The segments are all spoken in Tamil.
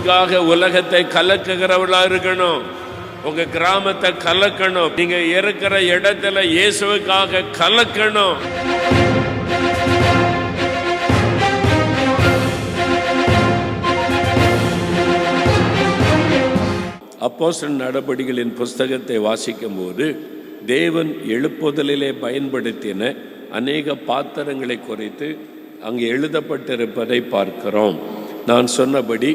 இயேசுவுக்காக உலகத்தை கலக்குகிறவளா இருக்கணும். உங்க கிராமத்தை கலக்கணும். நீங்க இருக்கிற இடத்துல இயேசுவுக்காக கலக்கணும். அப்போஸ்தலர் நடபடிகளின் புஸ்தகத்தை வாசிக்கும் போது தேவன் எழுப்புதலிலே பயன்படுத்தின அநேக பாத்திரங்களை குறித்து அங்கே எழுதப்பட்டிருப்பதை பார்க்கிறோம். நான் சொன்னபடி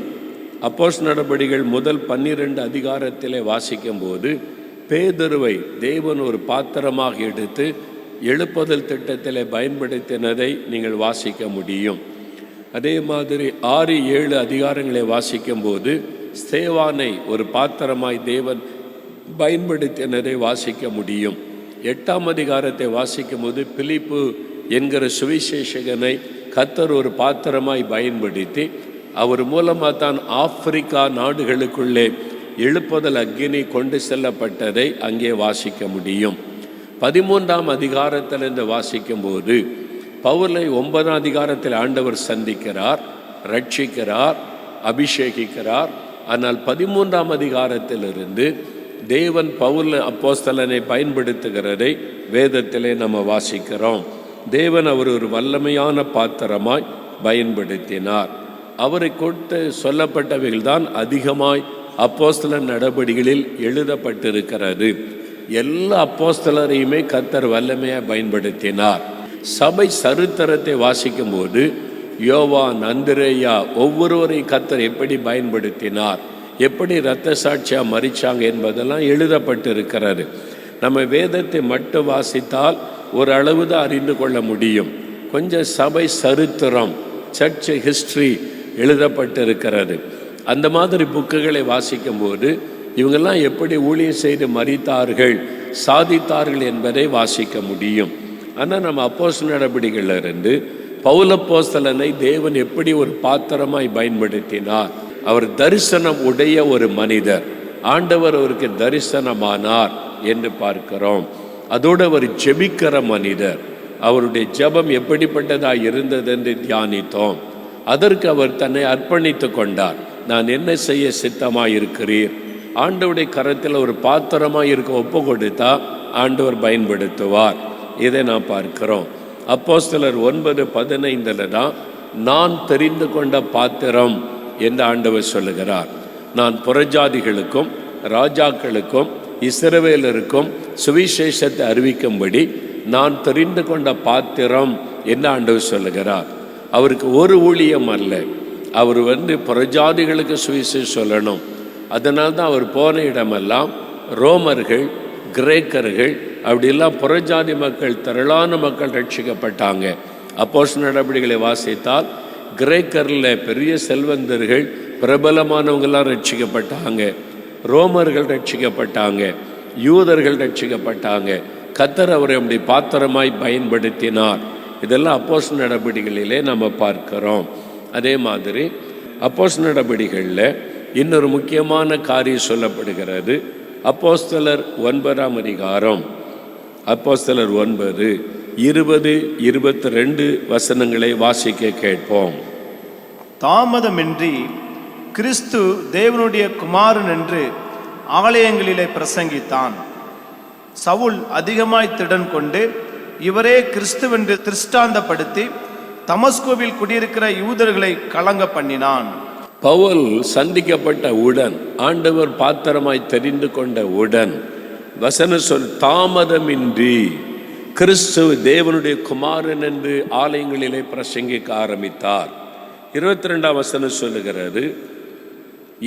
அப்போஸ்தலர் நடபடிகள் முதல் 12 அதிகாரத்திலே வாசிக்கும் போது பேதுருவை தேவன் ஒரு பாத்திரமாக எடுத்து எழுப்புதல் திட்டத்திலே பயன்படுத்தினதை நீங்கள் வாசிக்க முடியும். அதே மாதிரி 6-7 அதிகாரங்களை வாசிக்கும் போது ஸ்தேவானை ஒரு பாத்திரமாய் தேவன் பயன்படுத்தினதை வாசிக்க முடியும். 8ஆம் அதிகாரத்தை வாசிக்கும் போது பிலிப்பு என்கிற சுவிசேஷகனை கர்த்தர் ஒரு பாத்திரமாய் பயன்படுத்தி அவர் மூலமாக தான் ஆப்பிரிக்கா நாடுகளுக்குள்ளே எழுப்புதல் அக்கினி கொண்டு செல்லப்பட்டதை அங்கே வாசிக்க முடியும். 13ஆம் அதிகாரத்திலிருந்து வாசிக்கும் போது பவுலை 9ஆம் அதிகாரத்தில் ஆண்டவர் சந்திக்கிறார், ரட்சிக்கிறார், அபிஷேகிக்கிறார். ஆனால் 13ஆம் அதிகாரத்திலிருந்து தேவன் பவுல் அப்போஸ்தலனை பயன்படுத்துகிறதை வேதத்திலே நம்ம வாசிக்கிறோம். தேவன் அவர் ஒரு வல்லமையான பாத்திரமாய் பயன்படுத்தினார். அவரை கொண்டு சொல்லப்பட்டவைகள் தான் அதிகமாய் அப்போஸ்தலர் நடபடிகளில் எழுதப்பட்டிருக்கிறது. எல்லா அப்போஸ்தலரையுமே கர்த்தர் வல்லமையாக பயன்படுத்தினார். சபை சரித்திரத்தை வாசிக்கும் போது யோவான், அந்திரேயா ஒவ்வொருவரையும் கர்த்தர் எப்படி பயன்படுத்தினார், எப்படி இரத்த சாட்சியாக மரிச்சாங்க என்பதெல்லாம் எழுதப்பட்டிருக்கிறது. நம்ம வேதத்தை மட்டும் வாசித்தால் ஓரளவு தான் அறிந்து கொள்ள முடியும். கொஞ்சம் சபை சரித்திரம், சர்ச் ஹிஸ்ட்ரி எழுதப்பட்டிருக்கிறது. அந்த மாதிரி புக்குகளை வாசிக்கும்போது இவங்கெல்லாம் எப்படி ஊழியம் செய்து மரித்தார்கள், சாதித்தார்கள் என்பதை வாசிக்க முடியும். ஆனால் நம்ம அப்போஸ்தலர் நடபடிகளிலிருந்து பவுலப்போஸ்தலனை தேவன் எப்படி ஒரு பாத்திரமாய் பயன்படுத்தினார். அவர் தரிசனம் உடைய ஒரு மனிதர், ஆண்டவர் அவருக்கு தரிசனமானார் என்று பார்க்கிறோம். அதோடு அவர் ஜெபிக்கிற மனிதர், அவருடைய ஜெபம் எப்படிப்பட்டதாக இருந்தது என்று தியானித்தோம். அதற்கு அவர் தன்னை அர்ப்பணித்து கொண்டார். நான் என்ன செய்ய சித்தமாக இருக்கிறீர், ஆண்டவருடைய கரத்தில் ஒரு பாத்திரமாக இருக்க ஒப்பு கொடுத்தா ஆண்டவர் பயன்படுத்துவார். இதை நான் பார்க்கிறோம். அப்போஸ்தலர் 9:15 தான் நான் தெரிந்து கொண்ட பாத்திரம் என்று ஆண்டவர் சொல்லுகிறார். நான் புறஜாதிகளுக்கும் ராஜாக்களுக்கும் இஸ்ரவேலருக்கும் சுவிசேஷத்தை அறிவிக்கும்படி நான் தெரிந்து கொண்ட பாத்திரம் என்று ஆண்டவர் சொல்லுகிறார். அவருக்கு ஒரு ஊழியம் அல்ல, அவர் புறஜாதிகளுக்கு சுவிசேஷம் சொல்லணும். அதனால் தான் அவர் போன இடமெல்லாம் ரோமர்கள், கிரேக்கர்கள் அப்படிலாம் புறஜாதி மக்கள், திரளான மக்கள் ரட்சிக்கப்பட்டாங்க. அப்போஸ்தலர் நடபடிகளை வாசித்தால் கிரேக்கரில் பெரிய செல்வந்தர்கள், பிரபலமானவங்களாம் ரட்சிக்கப்பட்டாங்க, ரோமர்கள் ரட்சிக்கப்பட்டாங்க, யூதர்கள் ரட்சிக்கப்பட்டாங்க. கர்த்தர் அவரை அப்படி பாத்திரமாய் பயன்படுத்தினார். இதெல்லாம் அப்போஸ்தலர் நடபடிகளிலே நம்ம பார்க்கிறோம். அதே மாதிரி அப்போஸ்தலர் நடபடிகளில் இன்னொரு முக்கியமான காரியம் சொல்லப்படுகிறது. அப்போஸ்தலர் 9ஆம் அதிகாரம், அப்போஸ்தலர் 9:20-22 வசனங்களை வாசிக்க கேட்போம். தாமதமின்றி கிறிஸ்து தேவனுடைய குமாரன் என்று ஆலயங்களிலே பிரசங்கித்தான். சவுல் அதிகமாய் திடன் கொண்டு இவரே கிறிஸ்துவென்று திருஷ்டாந்தப்படுத்தி தமஸ்கோவில் குடியிருக்கிற யூதர்களை கலங்க பண்ணினான். பவுல் சந்திக்கப்பட்ட உடன், ஆண்டவர் பாத்திரமாய் தெரிந்து கொண்ட உடன் வசன சொல் தாமதமின்றி கிறிஸ்து தேவனுடைய குமாரன் என்று ஆலயங்களிலே பிரசங்கிக்க ஆரம்பித்தார். 22ஆம் வசனம் சொல்லுகிறது,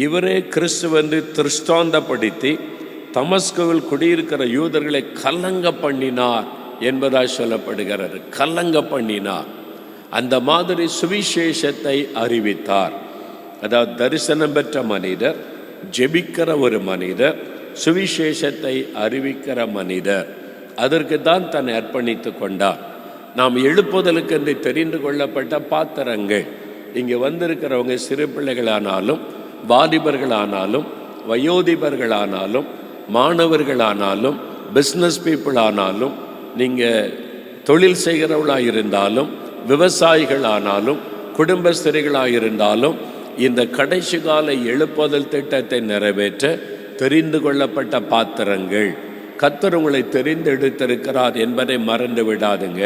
இவரே கிறிஸ்துவென்று திருஷ்டாந்தப்படுத்தி தமஸ்குவில் குடியிருக்கிற யூதர்களை கலங்க பண்ணினார் என்பதாய் சொல்லப்படுகிறது. கலங்க பண்ணினார். அந்த மாதிரி சுவிசேஷத்தை அறிவித்தார். அதாவது தரிசனம் பெற்ற மனிதர், ஜெபிக்கிற ஒரு மனிதர், சுவிசேஷத்தை அறிவிக்கிற மனிதர், அதற்கு தான் தன்னை அர்ப்பணித்து கொண்டார். நாம் எழுப்புதலுக்கு என்று தெரிந்து கொள்ளப்பட்ட பாத்திரங்கள். இங்கே வந்திருக்கிறவங்க சிறு பிள்ளைகளானாலும், வாலிபர்களானாலும், வயோதிபர்களானாலும், மாணவர்களானாலும், பிஸ்னஸ் பீப்புள் ஆனாலும், நீங்கள் தொழில் செய்கிறவர்களாக இருந்தாலும், விவசாயிகள் ஆனாலும், குடும்பஸ்திரிகளாக இருந்தாலும், இந்த கடைசி கால எழுப்புதல் திட்டத்தை நிறைவேற்ற தெரிந்து கொள்ளப்பட்ட பாத்திரங்கள். கர்த்தர் உங்களை தெரிந்தெடுத்திருக்கிறார் என்பதை மறந்து விடாதுங்க.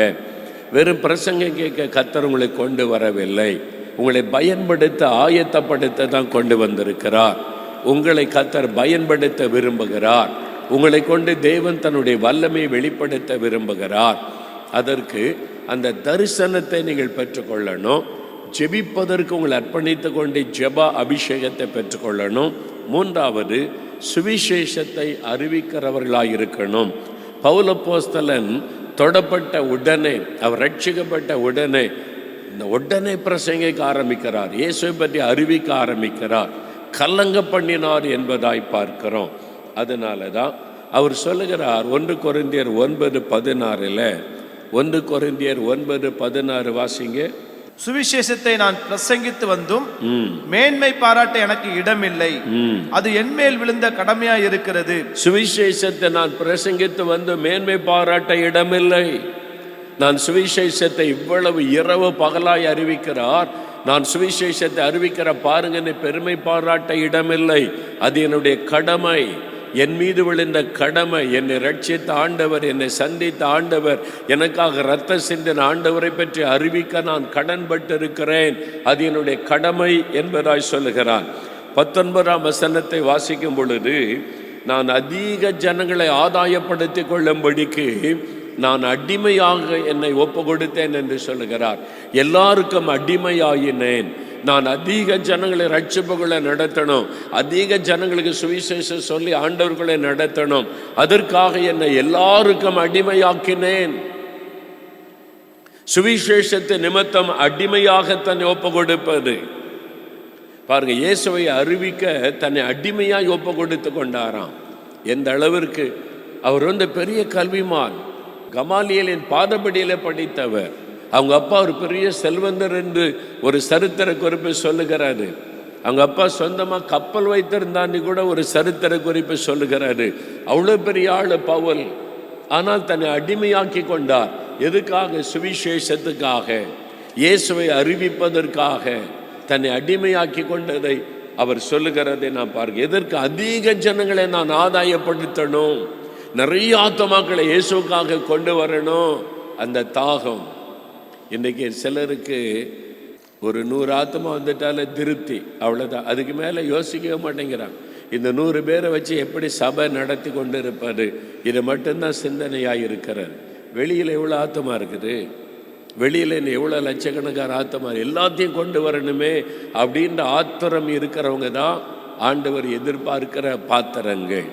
வெறும் பிரசங்கம் கேட்க கர்த்தர் உங்களை கொண்டு வரவில்லை, உங்களை பயன்படுத்த ஆயத்தப்படுத்த தான் கொண்டு வந்திருக்கிறார். உங்களை கர்த்தர் பயன்படுத்த விரும்புகிறார். உங்களை கொண்டு தேவன் தன்னுடைய வல்லமையை வெளிப்படுத்த விரும்புகிறார். அதற்கு அந்த தரிசனத்தை நீங்கள் பெற்றுக்கொள்ளணும். ஜெபிப்பதற்கு உங்களை அர்ப்பணித்து கொண்டு ஜெப அபிஷேகத்தை பெற்றுக்கொள்ளணும். மூன்றாவது, சுவிசேஷத்தை அறிவிக்கிறவர்களாக இருக்கணும். பவுல் அப்போஸ்தலன் தொடப்பட்ட உடனே, அவர் ரட்சிக்கப்பட்ட உடனே பிரசங்கிக்க ஆரம்பிக்கிறார். இயேசுவை பற்றி அறிவிக்க ஆரம்பிக்கிறார். கலங்க பண்ணினார் என்பதாய் பார்க்கிறோம். அதனால தான் அவர் சொல்லுகிறார் 1 கொரிந்தியர் 9:16, 1 கொரிந்தியர் 9:16 வாசிங்க. சுவிசேஷத்தை நான் பிரசங்கித்து வந்தும் மேன்மை பாராட்ட எனக்கு இடமில்லை, அது என்மேல் விழுந்த கடமையா இருக்கிறது. சுவிசேஷத்தை நான் பிரசங்கித்து வந்து மேன்மை பாராட்ட இடமில்லை. நான் சுவிசேஷத்தை இவ்வளவு இரவு பகலாய் அறிவிக்கிறார், நான் சுவிசேஷத்தை அறிவிக்கிற பாருங்கன்னு பெருமை பாராட்ட இடமில்லை. அது என்னுடைய கடமை, என் மீது விழுந்த கடமை. என்னை ரட்சித்த ஆண்டவர், என்னை சந்தித்த ஆண்டவர், எனக்காக இரத்த சிந்தின ஆண்டவரை பற்றி அறிவிக்க நான் கடன்பட்டு இருக்கிறேன். அது என்னுடைய கடமை என்பதாய் சொல்லுகிறான். 19ஆம் வசனத்தை வாசிக்கும் பொழுது, நான் அதிக ஜனங்களை ஆதாயப்படுத்தி கொள்ளும்படிக்கு நான் அடிமையாக என்னை ஒப்பு கொடுத்தேன் என்று சொல்லுகிறார். எல்லாருக்கும் அடிமையாயினேன். நான் அதிக ஜனங்களை ரட்சிப்புகளை நடத்தணும், அதிக ஜனங்களுக்கு சுவிசேஷம் சொல்லி ஆண்டவர்களை நடத்தணும். அதற்காக என்னை எல்லாருக்கும் அடிமையாக்கினேன். சுவிசேஷத்தை நிமித்தம் அடிமையாக தன்னை ஒப்பு கொடுப்பது பாருங்க. இயேசுவை அறிவிக்க தன்னை அடிமையாய் ஒப்பு கொடுத்து கொண்டாராம். எந்த அளவிற்கு அவர் பெரிய கல்விமான், கமாலியலின் பாதபடியில படித்தவர். அவங்க அப்பா ஒரு பெரிய செல்வந்தர் என்று ஒரு சரித்திர குறிப்பை சொல்லுகிறாரு. அவங்க அப்பா சொந்தமாக கப்பல் வைத்திருந்தான்னு கூட ஒரு சரித்திர குறிப்பை சொல்லுகிறாரு. அவ்வளோ பெரிய ஆள் பவுல். ஆனால் தன்னை அடிமையாக்கி கொண்டார். எதுக்காக? சுவிசேஷத்துக்காக, இயேசுவை அறிவிப்பதற்காக தன்னை அடிமையாக்கி கொண்டதை அவர் சொல்லுகிறதை நான் பார்க்க. எதற்கு? அதிக ஜனங்களை நான் ஆதாயப்படுத்தணும், நிறைய ஆத்மாக்களை இயேசுக்காக கொண்டு வரணும். அந்த தாகம். இன்றைக்கி சிலருக்கு ஒரு 100 ஆத்மா வந்துட்டாலே திருப்தி, அவ்வளோதான். அதுக்கு மேலே யோசிக்கவே மாட்டேங்கிறான். இந்த 100 பேரை வச்சு எப்படி சபை நடத்தி கொண்டு இருப்பார், இது மட்டும்தான் சிந்தனையாக இருக்கிறார். வெளியில் எவ்வளோ ஆத்மா இருக்குது, வெளியில் எவ்வளோ லட்சக்கணக்கான ஆத்மா, எல்லாத்தையும் கொண்டு வரணுமே அப்படின்ற ஆத்திரம் இருக்கிறவங்க தான் ஆண்டவர் எதிர்பார்க்கிற பாத்திரங்கள்.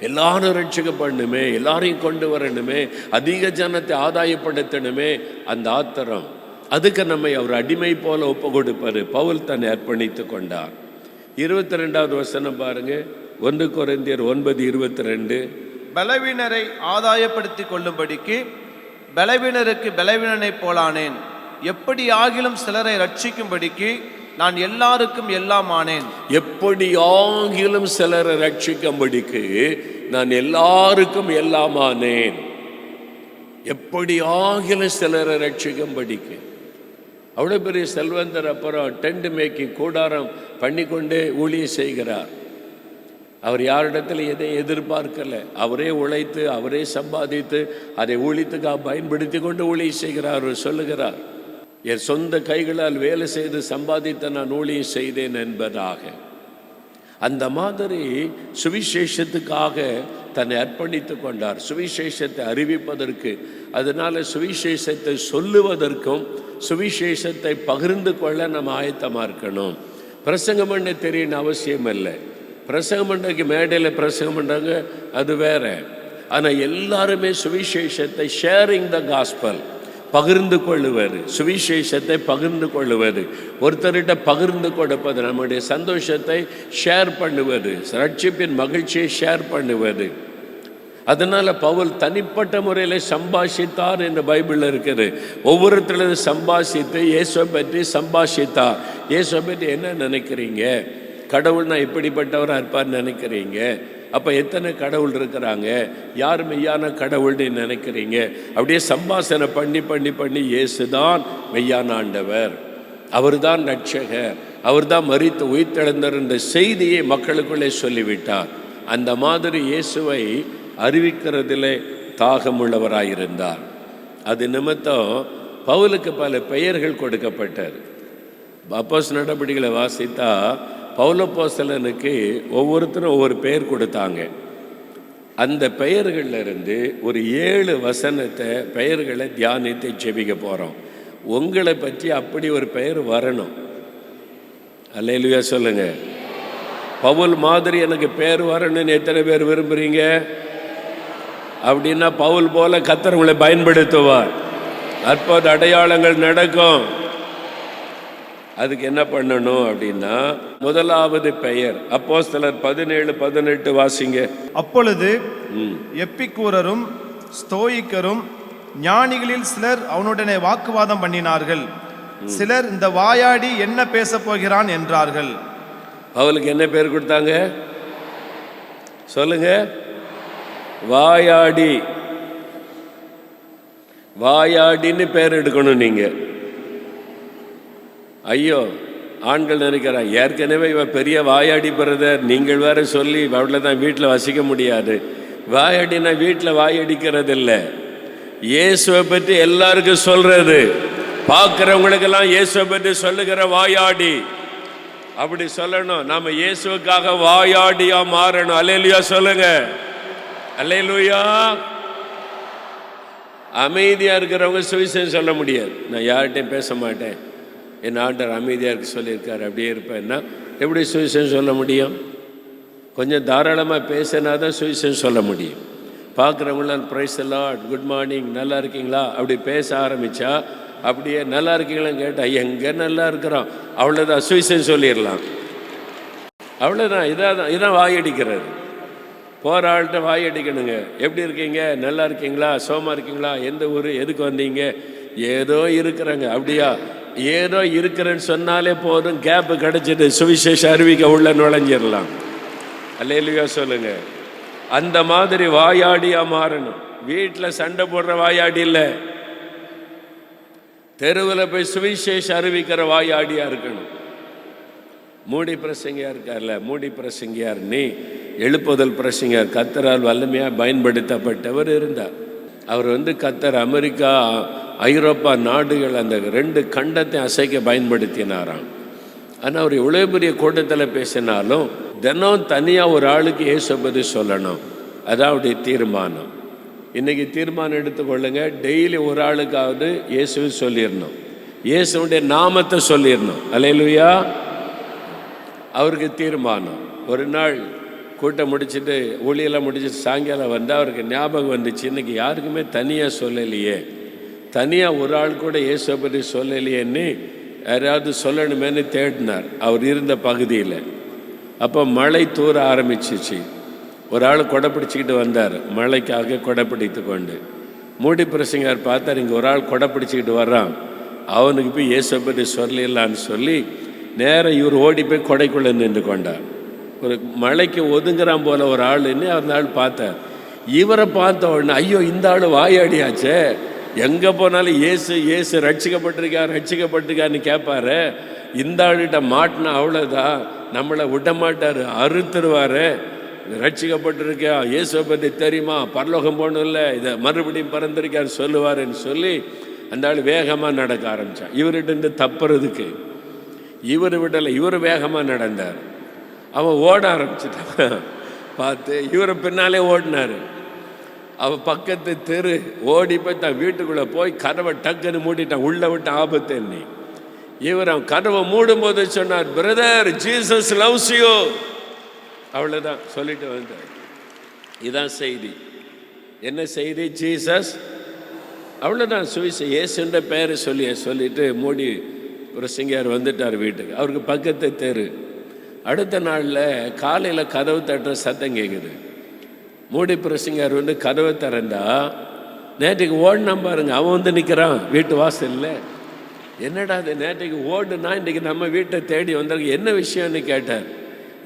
எல்லாரும் ரட்சிக்கப்படணுமே, எல்லாரையும் கொண்டு வரணுமே, அதிக ஜனத்தை ஆதாயப்படுத்தணுமே, அந்த ஆத்திரம். அதுக்கு நம்மை அவர் அடிமை போல ஒப்பு கொடுப்பார். பவுல் தன்னை அர்ப்பணித்து கொண்டார். 22வது வசனம் பாருங்க, 1 கொரிந்தியர் 9:22. பலவீனரை ஆதாயப்படுத்தி கொள்ளும்படிக்கு பலவீனருக்கு பலவீனனை போலானேன், எப்படி ஆகிலும் சிலரை ரட்சிக்கும்படிக்கு நான் எல்லாருக்கும் எல்லாம் ஆனேன். எப்படி ஆகிலும் சிலரை ரட்சிக்கும்படிக்கு நான் எல்லாருக்கும் எல்லாம் ஆனேன். எப்படி ஆகிலும் சிலரை ரட்சிக்கும்படிக்கு. அவ்வளோ பெரிய செல்வந்தர். அப்புறம் டென்ட் மேக்கிங், கூடாரம் பண்ணிக்கொண்டே ஊழியம் செய்கிறார். அவர் யாரிடத்தில் எதையும் எதிர்பார்க்கல. அவரே உழைத்து, அவரே சம்பாதித்து, அதை ஊழியத்துக்காக பயன்படுத்தி கொண்டு ஊழியம் செய்கிறார். அவர் சொல்லுகிறார், என் சொந்த கைகளால் வேலை செய்து சம்பாதித்த நான் ஊழியம் செய்தேன் என்பதாக. அந்த மாதிரி சுவிசேஷத்துக்காக தன்னை அர்ப்பணித்து கொண்டார், சுவிசேஷத்தை அறிவிப்பதற்கு. அதனால சுவிசேஷத்தை சொல்லுவதற்கும் சுவிசேஷத்தை பகிர்ந்து கொள்ள நம்ம ஆயத்தமாக இருக்கணும். பிரசங்கம் பண்ண தெரியணும் அவசியம் இல்லை. பிரசங்கம் பண்ணுறதுக்கு மேடையில் பிரசங்கம் பண்ணுறாங்க, அது வேற. ஆனால் எல்லாருமே சுவிசேஷத்தை ஷேரிங் த காஸ்பல், பகிர்ந்து கொள்ளுவது, சுவிசேஷத்தை பகிர்ந்து கொள்ளுவது, ஒருத்தர்கிட்ட பகிர்ந்து கொடுப்பது, நம்முடைய சந்தோஷத்தை ஷேர் பண்ணுவது, ரட்சிப்பின் மகிழ்ச்சியை ஷேர் பண்ணுவது. அதனால் பவுல் தனிப்பட்ட முறையில் சம்பாஷித்தார் என்று பைபிளில் இருக்குது. ஒவ்வொருத்தரும் சம்பாஷித்து இயேசுவை பற்றி சம்பாஷித்தார். இயேசுவை பற்றி என்ன நினைக்கிறீங்க, கடவுள்னா எப்படிப்பட்டவராக இருப்பார்னு நினைக்கிறீங்க, அப்போ எத்தனை கடவுள் இருக்கிறாங்க, யார் மெய்யான கடவுள்னு நினைக்கிறீங்க. அப்படியே சம்பாஷணை பண்ணி பண்ணி பண்ணி இயேசுதான் மெய்யான ஆண்டவர், அவர் தான் ரட்சகர், அவர் தான் மரித்து உயிர்த்தெழுந்தார் என்ற செய்தியை மக்களுக்குள்ளே சொல்லிவிட்டார். அந்த மாதிரி இயேசுவை அறிவிக்கிறதிலே தாகமுள்ளவராயிருந்தார். அது நிமித்தம் பவுலுக்கு பல பெயர்கள் கொடுக்கப்பட்டார். அப்போஸ்தலர் நடபடிகளை வாசித்தா பவுலப்போஸ்தலனுக்கு ஒவ்வொருத்தரும் ஒவ்வொரு பெயர் கொடுத்தாங்க. அந்த பெயர்களிலிருந்து ஒரு 7 வசனத்தை பெயர்களை தியானித்து ஜெபிக்க போகிறோம். உங்களை பற்றி அப்படி ஒரு பெயர் வரணும். அல்லேலூயா சொல்லுங்க. பவுல் மாதிரி எனக்கு பேர் வரணும்னு எத்தனை பேர் விரும்புகிறீங்க? அப்படின்னா பவுல் போல கர்த்தர் உங்களை பயன்படுத்துவார். அற்புத அடையாளங்கள் நடக்கும். அதுக்கு என்ன பண்ணணும் அப்படின்னா, முதலாவது பெயர் அப்போஸ்தலர் 17:18 வாசிங்க. அப்பொழுது எப்பிக்கூரரும் ஸ்தோயிக்கரும் ஞானிகளில் சிலர் அவனுடனே வாக்குவாதம் பண்ணினார்கள். சிலர் இந்த வாயாடி என்ன பேச போகிறான் என்றார்கள். அவளுக்கு என்ன பேர் கொடுத்தாங்க சொல்லுங்க? வாயாடி. வாயாடின்னு பேர் எடுக்கணும் நீங்க. ஐயோ, ஆண்கள் நினைக்கிறான் ஏற்கனவே இவ பெரிய வாயாடி பிரதர், நீங்கள் வேற சொல்லி அவ்வளோதான் வீட்டில் வசிக்க முடியாது. வாயாடினா வீட்டில் வாயடிக்கிறது இல்லை, இயேசுவை பற்றி எல்லாருக்கும் சொல்றது. பார்க்குறவங்களுக்கெல்லாம் இயேசுவை பற்றி சொல்லுகிற வாயாடி. அப்படி சொல்லணும். நாம இயேசுவுக்காக வாயாடியா மாறணும். அல்லேலூயா சொல்லுங்க. அல்லேலூயா. அமைதியா இருக்கிறவங்க சுவிசேஷம் சொல்ல முடியாது. நான் யார்கிட்டையும் பேச மாட்டேன், என் ஆண்டவர் அமைதியாக இருக்க சொல்லியிருக்காரு, அப்படியே இருப்பேன்னா எப்படி சுவிசேஷம் சொல்ல முடியும்? கொஞ்சம் தாராளமாக பேசினா தான் சுவிசேஷம் சொல்ல முடியும். பார்க்குறவங்களாம் praise the lord, good morning, நல்லா இருக்கீங்களா அப்படி பேச ஆரம்பித்தா, அப்படியே நல்லா இருக்கீங்களான்னு கேட்டால் எங்கே நல்லா இருக்கிறோம் அவ்வளோதான், சுவிசேஷம் சொல்லிடலாம். அவ்வளோதான். இதான் வாயடிக்கிறது. போகிற ஆள்கிட்ட வாயடிக்கணுங்க. எப்படி இருக்கீங்க, நல்லா இருக்கீங்களா, சோமா இருக்கீங்களா, எந்த ஊர், எதுக்கு வந்தீங்க, ஏதோ இருக்கிறாங்க. அப்படியா, ஏதோ இருக்கிறேன்னு சொன்னாலே போதும், கேப்பு கிடைச்சிட்டு சுவிசேஷ அறிவிக்க உள்ள நுழைஞ்சிடலாம். அல்லேலூயா சொல்லுங்க. அந்த மாதிரி வாயாடியா மாறணும். வீட்டில் சண்டை போடுற வாயாடி இல்லை, தெருவில் போய் சுவிசேஷ அறிவிக்கிற வாயாடியா இருக்கணும். மூடி பிரசங்கியார் இருக்கார்ல, மூடி பிரசங்கியார் நீ எழுப்புதல் பிரசங்கியார் கர்த்தரால் வல்லமையாக பயன்படுத்தப்பட்டவர் இருந்தார். அவர் கர்த்தர் அமெரிக்கா ஐரோப்பா நாடுகள் அந்த 2 கண்டத்தை அசைக்க பயன்படுத்தினாராம். ஆனால் அவர் இவ்வளோ பெரிய கூட்டத்தில் பேசினாலும் தினம் தனியாக ஒரு ஆளுக்கு இயேசு பற்றி சொல்லணும். அதான் அவருடைய தீர்மானம். இன்றைக்கி தீர்மானம் எடுத்துக்கொள்ளுங்க, டெய்லி ஒரு ஆளுக்காவது இயேசுவை சொல்லிடணும், இயேசுடைய நாமத்தை சொல்லிடணும். அல்லேலூயா. அவருக்கு தீர்மானம். ஒரு நாள் கூட்டம் முடிச்சுட்டு ஊழியெல்லாம் முடிச்சுட்டு சாயங்காலம் வந்தால் அவருக்கு ஞாபகம் வந்துச்சு, இன்றைக்கி யாருக்குமே தனியாக சொல்லலையே, தனியாக ஒரு ஆள் கூட இயேசுவை பற்றி சொல்லலையேன்னு யாராவது சொல்லணுமேனு தேடினார் அவர் இருந்த பகுதியில். அப்போ மழை தூர ஆரம்பிச்சிச்சு. ஒரு ஆள் கொடை பிடிச்சிக்கிட்டு வந்தார், மழைக்காக கொடை பிடித்து கொண்டு. மூடி பிரசங்கர் பார்த்தார், இங்கே ஒரு ஆள் கொடை பிடிச்சிக்கிட்டு வர்றான், அவனுக்கு போய் இயேசுவை பற்றி சொல்லலான்னு சொல்லி நேரம் இவர் ஓடி போய் கொடைக்குள்ளே நின்று கொண்டார். ஒரு மழைக்கு ஒதுங்குறான் போல ஒரு ஆளுன்னு அந்த ஆள் பார்த்தார். இவரை பார்த்த உடனே ஐயோ இந்த ஆள் வாயாடியாச்சே, எங்கே போனாலும் இயேசு இயேசு ரட்சிக்கப்பட்டிருக்காருன்னு கேட்பாரு. இந்த ஆள்கிட்ட மாட்டினா அவ்வளோதான், நம்மளை விட மாட்டார், அறுத்துருவார். ரட்சிக்கப்பட்டிருக்கா, இயேசுவை பற்றி தெரியுமா, பரலோகம் போகணும் இல்லை, இதை மறுபடியும் பறந்திருக்காரு சொல்லுவாருன்னு சொல்லி அந்த ஆள் வேகமாக நடக்க ஆரம்பித்தான். இவர்கிட்ட தப்புறதுக்கு இவர் விடலை, இவர் வேகமாக நடந்தார். அவன் ஓட ஆரம்பிச்சிட்டான். பார்த்து இவரை பின்னாலே ஓடினார். அவன் பக்கத்து தெரு ஓடி போய் தான் வீட்டுக்குள்ளே போய் கதவை டக்குன்னு மூடிட்டான், உள்ளே விட்டு ஆபத்து என்ன. இவர் அவன் கதவை மூடும்போது சொன்னார், பிரதர் ஜீசஸ் லவ்ஸ் யூ. அவ்வளோதான் சொல்லிட்டு வந்தார். இதான் செய்தி. என்ன செய்தி? ஜீசஸ். அவ்வளோதான் சுவிசேஷம். இயேசுன்ற பேரை சொல்லிட்டு மூடி பிரசங்கியார் வந்துட்டார் வீட்டுக்கு. அவருக்கு பக்கத்து தெரு. அடுத்த நாளில் காலையில் கதவு தட்டுற சத்தம் கேட்குது. மூடி பிரசங்கியார் கதவை திறந்தா நேற்றுக்கு ஓடினா பாருங்க, அவன் நிற்கிறான் வீட்டு வாசலில். என்னடா அது நேற்றுக்கு ஓடுனா இன்றைக்கி நம்ம வீட்டை தேடி வந்திருக்கு, என்ன விஷயம்னு கேட்டார்.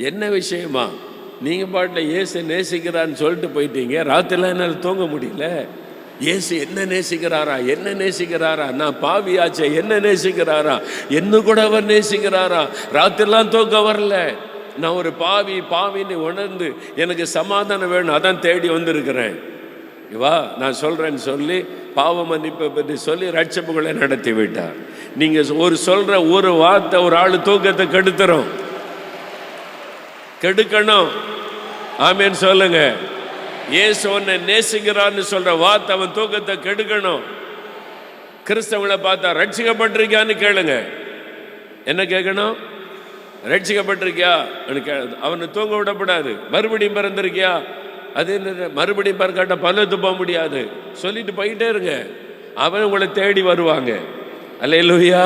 என்ன விஷயமா? நீங்கள் பாட்டில் இயேசு நேசிக்கிறான்னு சொல்லிட்டு போயிட்டீங்க, ராத்திரிலாம் என்னால் தூங்க முடியல, இயேசு என்ன நேசிக்கிறாரா, என்ன நேசிக்கிறாரா, நான் பாவியாச்சே என்ன நேசிக்கிறாரா, என்ன கூட அவர் நேசிக்கிறாரா. ராத்திரிலாம் தூக்கம் வரல, நான் ஒரு பாவின்னு உணர்ந்து எனக்கு சமாதானம் வேணும், அதான் தேடி வந்திருக்கிறேன். வா நான் சொல்கிறேன்னு சொல்லி பாவ மன்னிப்பை பற்றி சொல்லி ரட்சப்புகளை நடத்தி விட்டார். நீங்கள் சொல்கிற ஒரு வார்த்தை ஒரு ஆள் தூக்கத்தை கெடுக்கணும். ஆமேன்னு சொல்லுங்க. இயேசு உன்னை நேசிக்கிறான்னு சொல்ற வார்த்தை அவன் தூக்கத்தை கெடுக்கணும். கிறிஸ்தவங்களை பார்த்தா ரட்சிக்கப்பட்டிருக்கியான்னு கேளுங்க. என்ன கேட்கணும்? ரட்சிக்கப்பட்டிருக்கியா அவனை தூங்க விடக்கூடாது. மறுபடியும் பிறந்திருக்கியா, அது என்ன மறுபடியும் பிறக்காட்ட பல்லத்து போக முடியாது, சொல்லிட்டு போயிட்டே இருங்க. அவன் உங்களை தேடி வருவாங்க. அல்லேலூயா.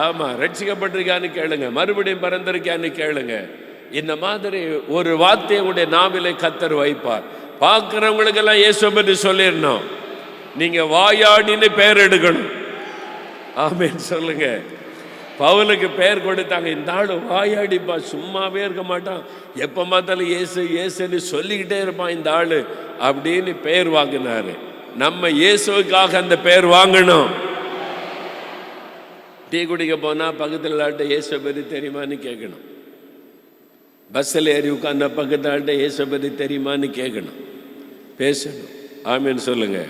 ஆமா, ரட்சிக்கப்பட்டிருக்கியான்னு கேளுங்க, மறுபடியும் பிறந்திருக்கியான்னு கேளுங்க. இந்த மாதிரி ஒரு வார்த்தையை உடைய நாவிலை கர்த்தர் வைப்பார். பார்க்கிறவங்களுக்கெல்லாம் இயேசுவை பற்றி சொல்லிடணும். நீங்க வாயாடின்னு பெயர் எடுக்கணும். ஆமேன்னு சொல்லுங்க. பவுலுக்கு பெயர் கொடுத்தாங்க. இந்த ஆள் வாயாடிப்பா, சும்மாவே இருக்க மாட்டான், எப்போ பார்த்தாலும் இயேசு இயேசுன்னு சொல்லிக்கிட்டே இருப்பான் இந்த ஆள் அப்படின்னு பெயர் வாங்கினாரு. நம்ம இயேசுக்காக அந்த பெயர் வாங்கணும். டீ குடிக்க போனால் பக்கத்தில் ஆள்கிட்ட இயேசுவை பற்றி தெரியுமான்னு கேட்கணும். பஸ்ஸில் ஏறி உட்கார்ந்த பக்கத்து ஆள்கிட்ட இயேசுவை பற்றி தெரியுமான்னு கேட்கணும், பேசணும். ஆமேன்னு சொல்லுங்க.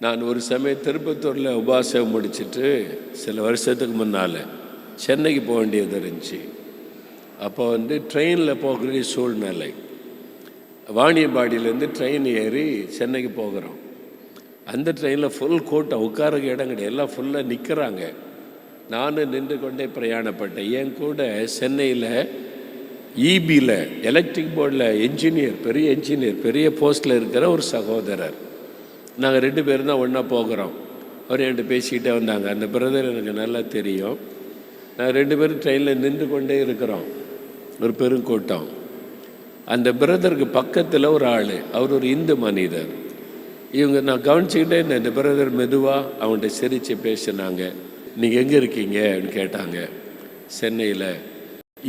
நான் ஒரு சமயம் திருப்பத்தூரில் உபாசம் முடிச்சுட்டு சில வருஷத்துக்கு முன்னால் சென்னைக்கு போக வேண்டியது இருந்துச்சு. அப்போ ட்ரெயினில் போகிற சூழ்நிலை. வாணியம்பாடியிலேருந்து ட்ரெயின் ஏறி சென்னைக்கு போகிறோம். அந்த ட்ரெயினில் ஃபுல் கூட்டம், உட்காரக்கு இடம் கிடையாது, எல்லாம் ஃபுல்லாக நிற்கிறாங்க. நானும் நின்று கொண்டே பிரயாணப்பட்டேன். என் கூட சென்னையில் இபியில் எலக்ட்ரிக் போர்டில் பெரிய என்ஜினியர், பெரிய போஸ்ட்டில் இருக்கிற ஒரு சகோதரர். நாங்கள் 2 பேரும் தான் ஒன்றா போகிறோம். அவர் என்கிட்ட பேசிக்கிட்டே வந்தாங்க. அந்த பிரதர் எனக்கு நல்லா தெரியும். நாங்கள் 2 பேரும் ட்ரெயினில் நின்று கொண்டே இருக்கிறோம். ஒரு பெருங்கூட்டம். அந்த பிரதருக்கு பக்கத்தில் ஒரு ஆள், அவர் ஒரு இந்து மனிதர். இவங்க நான் கவனிச்சுக்கிட்டே இந்த பிரதர் மெதுவாக அவங்கள்ட்ட சிரித்து பேசினாங்க. நீங்கள் எங்கே இருக்கீங்க அப்படின்னு கேட்டாங்க. சென்னையில்.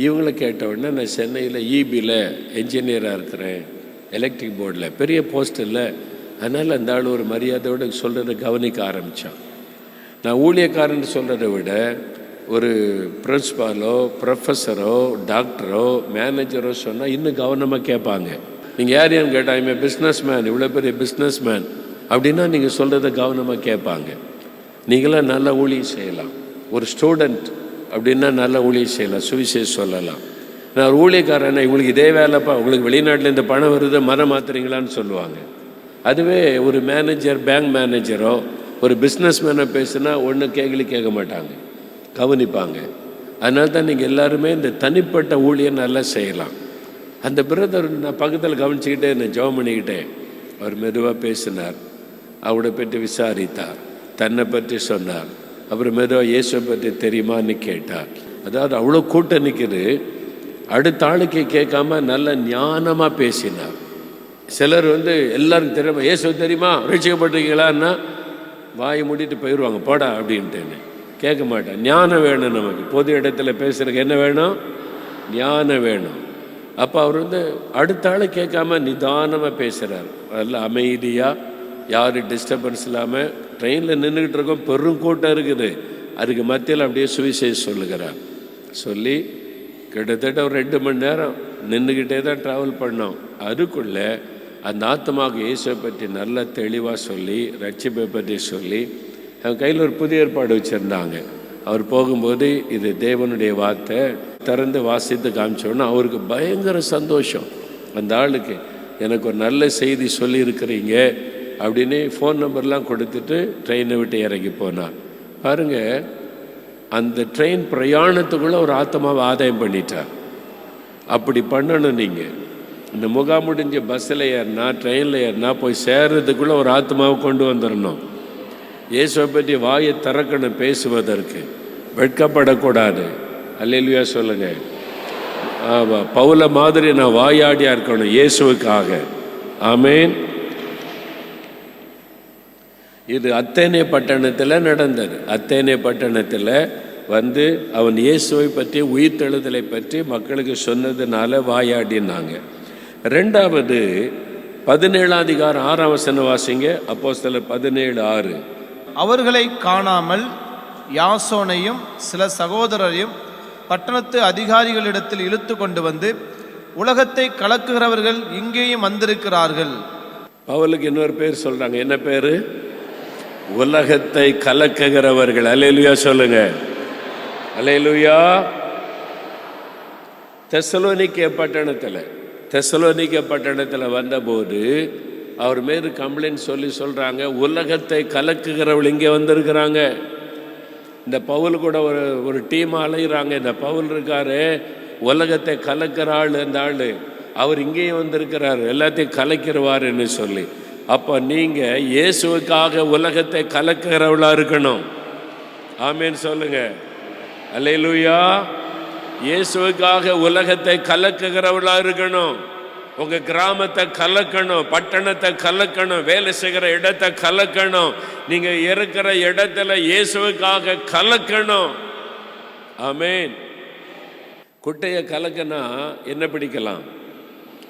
இவங்கள கேட்ட உடனே நான் சென்னையில் இபியில் என்ஜினியராக இருக்கிறேன், எலக்ட்ரிக் போர்டில் பெரிய போஸ்டில். அதனால் அந்த ஆள் ஒரு மரியாதையோடு சொல்கிறத கவனிக்க ஆரம்பித்தான். நான் ஊழியக்காரன்னு சொல்கிறத விட ஒரு பிரின்ஸ்பாலோ ப்ரொஃபஸரோ டாக்டரோ மேனேஜரோ சொன்னால் இன்னும் கவனமாக கேட்பாங்க. நீங்கள் யார் யான்னு கேட்டால் இவன் பிஸ்னஸ் மேன், இவ்வளோ பெரிய பிஸ்னஸ் மேன் அப்படின்னா நீங்கள் சொல்கிறத கவனமாக கேட்பாங்க. நீங்களாம் நல்ல ஊழியம் செய்யலாம். ஒரு ஸ்டூடெண்ட் அப்படின்னா நல்ல ஊழியம் செய்யலாம், சுவிசேஷம் சொல்லலாம். நான் ஒரு ஊழியக்காரன், இவங்களுக்கு இதே வேலைப்பா, உங்களுக்கு வெளிநாட்டில் இந்த பணம் வருது மரம் மாத்துறீங்களான்னு சொல்லுவாங்க. அதுவே ஒரு மேனேஜர், பேங்க் மேனேஜரோ ஒரு பிஸ்னஸ் மேனோ பேசுனா ஒன்றும் கேட்க மாட்டாங்க, கவனிப்பாங்க. அதனால தான் நீங்கள் எல்லாருமே இந்த தனிப்பட்ட ஊழியம் நல்லா செய்யலாம். அந்த பிரதர் நான் பக்கத்தில் கவனிச்சுக்கிட்டே நான் ஜெபம் பண்ணிக்கிட்டேன். அவர் மெதுவாக பேசினார், அவரை பற்றி விசாரித்தார், தன்னை பற்றி சொன்னார். அப்புறம் மெதுவாக இயேசுவை பற்றி தெரியுமான்னு கேட்டார். அதாவது அவ்வளோ கூட்டம் நிற்குது, அடுத்த ஆளுக்கு கேட்காம நல்ல ஞானமாக பேசினார். சிலர் எல்லாருக்கும் தெரியுமா, இயேசு தெரியுமா, ரட்சிக்கப்பட்டிருக்கீங்களான்னா வாயை மூடிட்டு போயிடுவாங்க, போடா அப்படின்ட்டுன்னு கேட்க மாட்டேன். ஞானம் வேணும் நமக்கு. பொது இடத்துல பேசுறதுக்கு என்ன வேணும்? ஞானம் வேணும். அப்போ அவர் அடுத்த ஆள் கேட்காம நிதானமாக பேசுகிறார். நல்ல அமைதியாக, யாரும் டிஸ்டர்பன்ஸ் இல்லாமல். ட்ரெயினில் நின்றுக்கிட்டு இருக்கோம், பெருங்கூட்டம் இருக்குது, அதுக்கு மத்தியில் அப்படியே சுவிசேஷம் சொல்லுகிறார். சொல்லி கிட்டத்தட்ட ஒரு 2 மணி நேரம் நின்றுக்கிட்டே தான் ட்ராவல் பண்ணோம். அதுக்குள்ளே அந்த ஆத்மாவுக்கு இயேசுவை பற்றி நல்லா தெளிவாக சொல்லி, ரட்சிப்பை பற்றி சொல்லி, அவன் கையில் ஒரு புதிய ஏற்பாடு வச்சுருந்தாங்க. அவர் போகும்போது இது தேவனுடைய வார்த்தை திறந்து வாசித்து காமிச்சோன்னா அவருக்கு பயங்கர சந்தோஷம். அந்த ஆளுக்கு எனக்கு ஒரு நல்ல செய்தி சொல்லியிருக்கிறீங்க அப்படின்னு ஃபோன் நம்பர்லாம் கொடுத்துட்டு ட்ரெயினை விட்டு இறங்கி போனார். பாருங்கள், அந்த ட்ரெயின் பிரயாணத்துக்குள்ளே ஒரு ஆத்மாவை ஆதாயம் பண்ணிட்டார். அப்படி பண்ணணும். நீங்கள் இந்த முகாம் முடிஞ்ச பஸ்ஸில் ஏறினா, ட்ரெயினில் ஏறினா போய் சேர்றதுக்குள்ளே ஒரு ஆத்மாவை கொண்டு வந்துடணும். இயேசுவை பற்றி வாயை திறக்கணும், பேசுவதற்கு வெட்கப்படக்கூடாது. அல்லேலூயா சொல்லுங்க. பவுல மாதிரி நான் வாயாடியாக இருக்கணும் இயேசுவுக்காக. ஆமேன். இது அத்தேனே பட்டணத்தில் நடந்தது. அத்தேனே பட்டணத்தில் அவன் இயேசுவை பற்றி, உயிர்த்தெழுதலை பற்றி மக்களுக்கு சொன்னதுனால வாயாடினாங்க. 2வது 17 அதிகாரம் 6 வசனம் வாசிங்க. அப்போஸ்தலர் 17:6. அவர்களை காணாமல் யாசோனையும் சில சகோதரரையும் பட்டணத்து அதிகாரிகளிடத்தில் இழுத்து கொண்டு வந்து, உலகத்தை கலக்குகிறவர்கள் இங்கேயும் வந்திருக்கிறார்கள். பவுலுக்கு இன்னொரு பேர் சொல்றாங்க. என்ன பேரு? உலகத்தை கலக்குகிறவர்கள். அல்லேலூயா சொல்லுங்க. அல்லேலூயா. தெசலோனிக்கே பட்டணத்தில் வந்தபோது அவர் மேல் கம்ப்ளைண்ட் சொல்றாங்க, உலகத்தை கலக்குகிறவள் இங்கே வந்திருக்கிறாங்க. இந்த பவுல் கூட ஒரு டீம் அலைகிறாங்க. இந்த பவுல் இருக்காரு, உலகத்தை கலக்கிற ஆள், அந்த ஆள் அவர் இங்கேயும் வந்திருக்கிறார், எல்லாத்தையும் கலக்கிறவாருன்னு சொல்லி. அப்போ நீங்கள் இயேசுவுக்காக உலகத்தை கலக்கிறவளா இருக்கணும். ஆமேன்னு சொல்லுங்க. அல்லேலூயா. இயேசுவுக்காக உலகத்தை கலக்குகிறவளா இருக்கணும். உங்க கிராமத்தை கலக்கணும், பட்டணத்தை கலக்கணும், வேலை செய்கிற இடத்தை கலக்கணும், நீங்க இருக்கிற இடத்துல இயேசுவுக்காக கலக்கணும். ஆமேன். குட்டையை கலக்கினா என்ன பிடிக்கலாம்?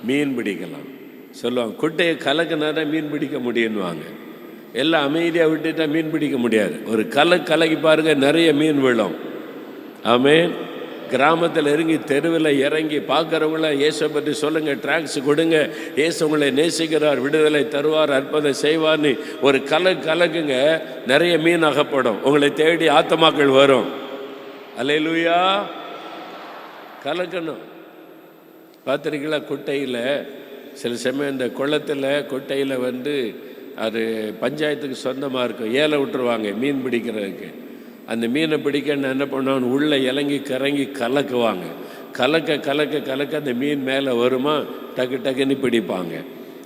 மீன் பிடிக்கலாம். சொல்லுவாங்க, குட்டையை கலக்கினா தான் மீன் பிடிக்க முடியும்வாங்க. எல்லாம் அமைதியாக விட்டுட்டா மீன் பிடிக்க முடியாது. ஒரு கலக்கி பாருங்க, நிறைய மீன் விழும். ஆமேன். கிராமத்தில் இறங்கி தெருவில் இறங்கி பார்க்குறவங்கள இயேசு பற்றி சொல்லுங்கள், ட்ராக்ஸ் கொடுங்க, இயேசு உங்களை நேசிக்கிறார், விடுதலை தருவார், அற்புதம் செய்வார்னு ஒரு கலக்குங்க, நிறைய மீன் அகப்படும், உங்களை தேடி ஆத்துமாக்கள் வரும். அல்லேலூயா. கலக்கணும். பார்த்துருக்கீங்களா? குட்டையில் சில சமயம் இந்த குளத்தில் குட்டையில் அது பஞ்சாயத்துக்கு சொந்தமாக இருக்கும், ஏலம் விட்டுருவாங்க மீன் பிடிக்கிறதுக்கு. அந்த மீனை பிடிக்கன்னு என்ன பண்ணுவாங்க, உள்ளே இறங்கி கிறங்கி கலக்குவாங்க. கலக்க அந்த மீன் மேலே வருமா, டக்குன்னு பிடிப்பாங்க.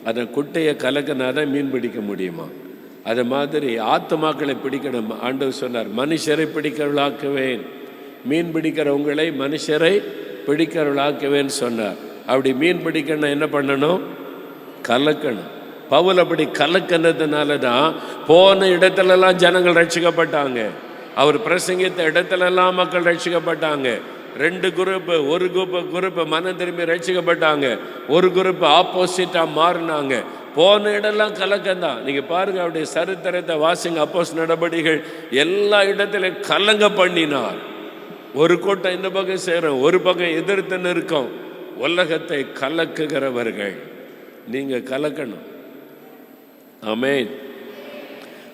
அதை குட்டையை கலக்கினா தான் மீன் பிடிக்க முடியுமா? அது மாதிரி ஆத்துமாக்களை பிடிக்கணும். ஆண்டவர் சொன்னார், மனுஷரை பிடிக்கிறவளாக்குவேன், மீன் பிடிக்கிறவங்களை மனுஷரை பிடிக்கிறவளாக்குவேன்னு சொன்னார். அப்படி மீன் பிடிக்கணும்னா என்ன பண்ணணும்? கலக்கணும். பவுல் அப்படி கலக்கினதுனால தான் போன இடத்துலலாம் ஜனங்கள் ரட்சிக்கப்பட்டாங்க. அவர் பிரசங்கித்த இடத்துலலாம் மக்கள் ரட்சிக்கப்பட்டாங்க. 2 குரூப்பு, ஒரு குரூப்பு மனம் திரும்பி ரட்சிக்கப்பட்டாங்க, ஒரு குரூப்பு ஆப்போசிட்டாக மாறினாங்க. போன இடம்லாம் கலக்கந்தான். நீங்கள் பாருங்கள், அவருடைய சரித்திரத்தை வாசிங்க. அப்போஸ்தலர் நடபடிகள் எல்லா இடத்துலையும் கலங்க பண்ணினார். ஒரு கூட்டம் இந்த பக்கம் சேரும், ஒரு பக்கம் எதிர்த்து இருக்கும். உலகத்தை கலக்குகிறவர்கள் நீங்கள் கலக்கணும். ஆமென்.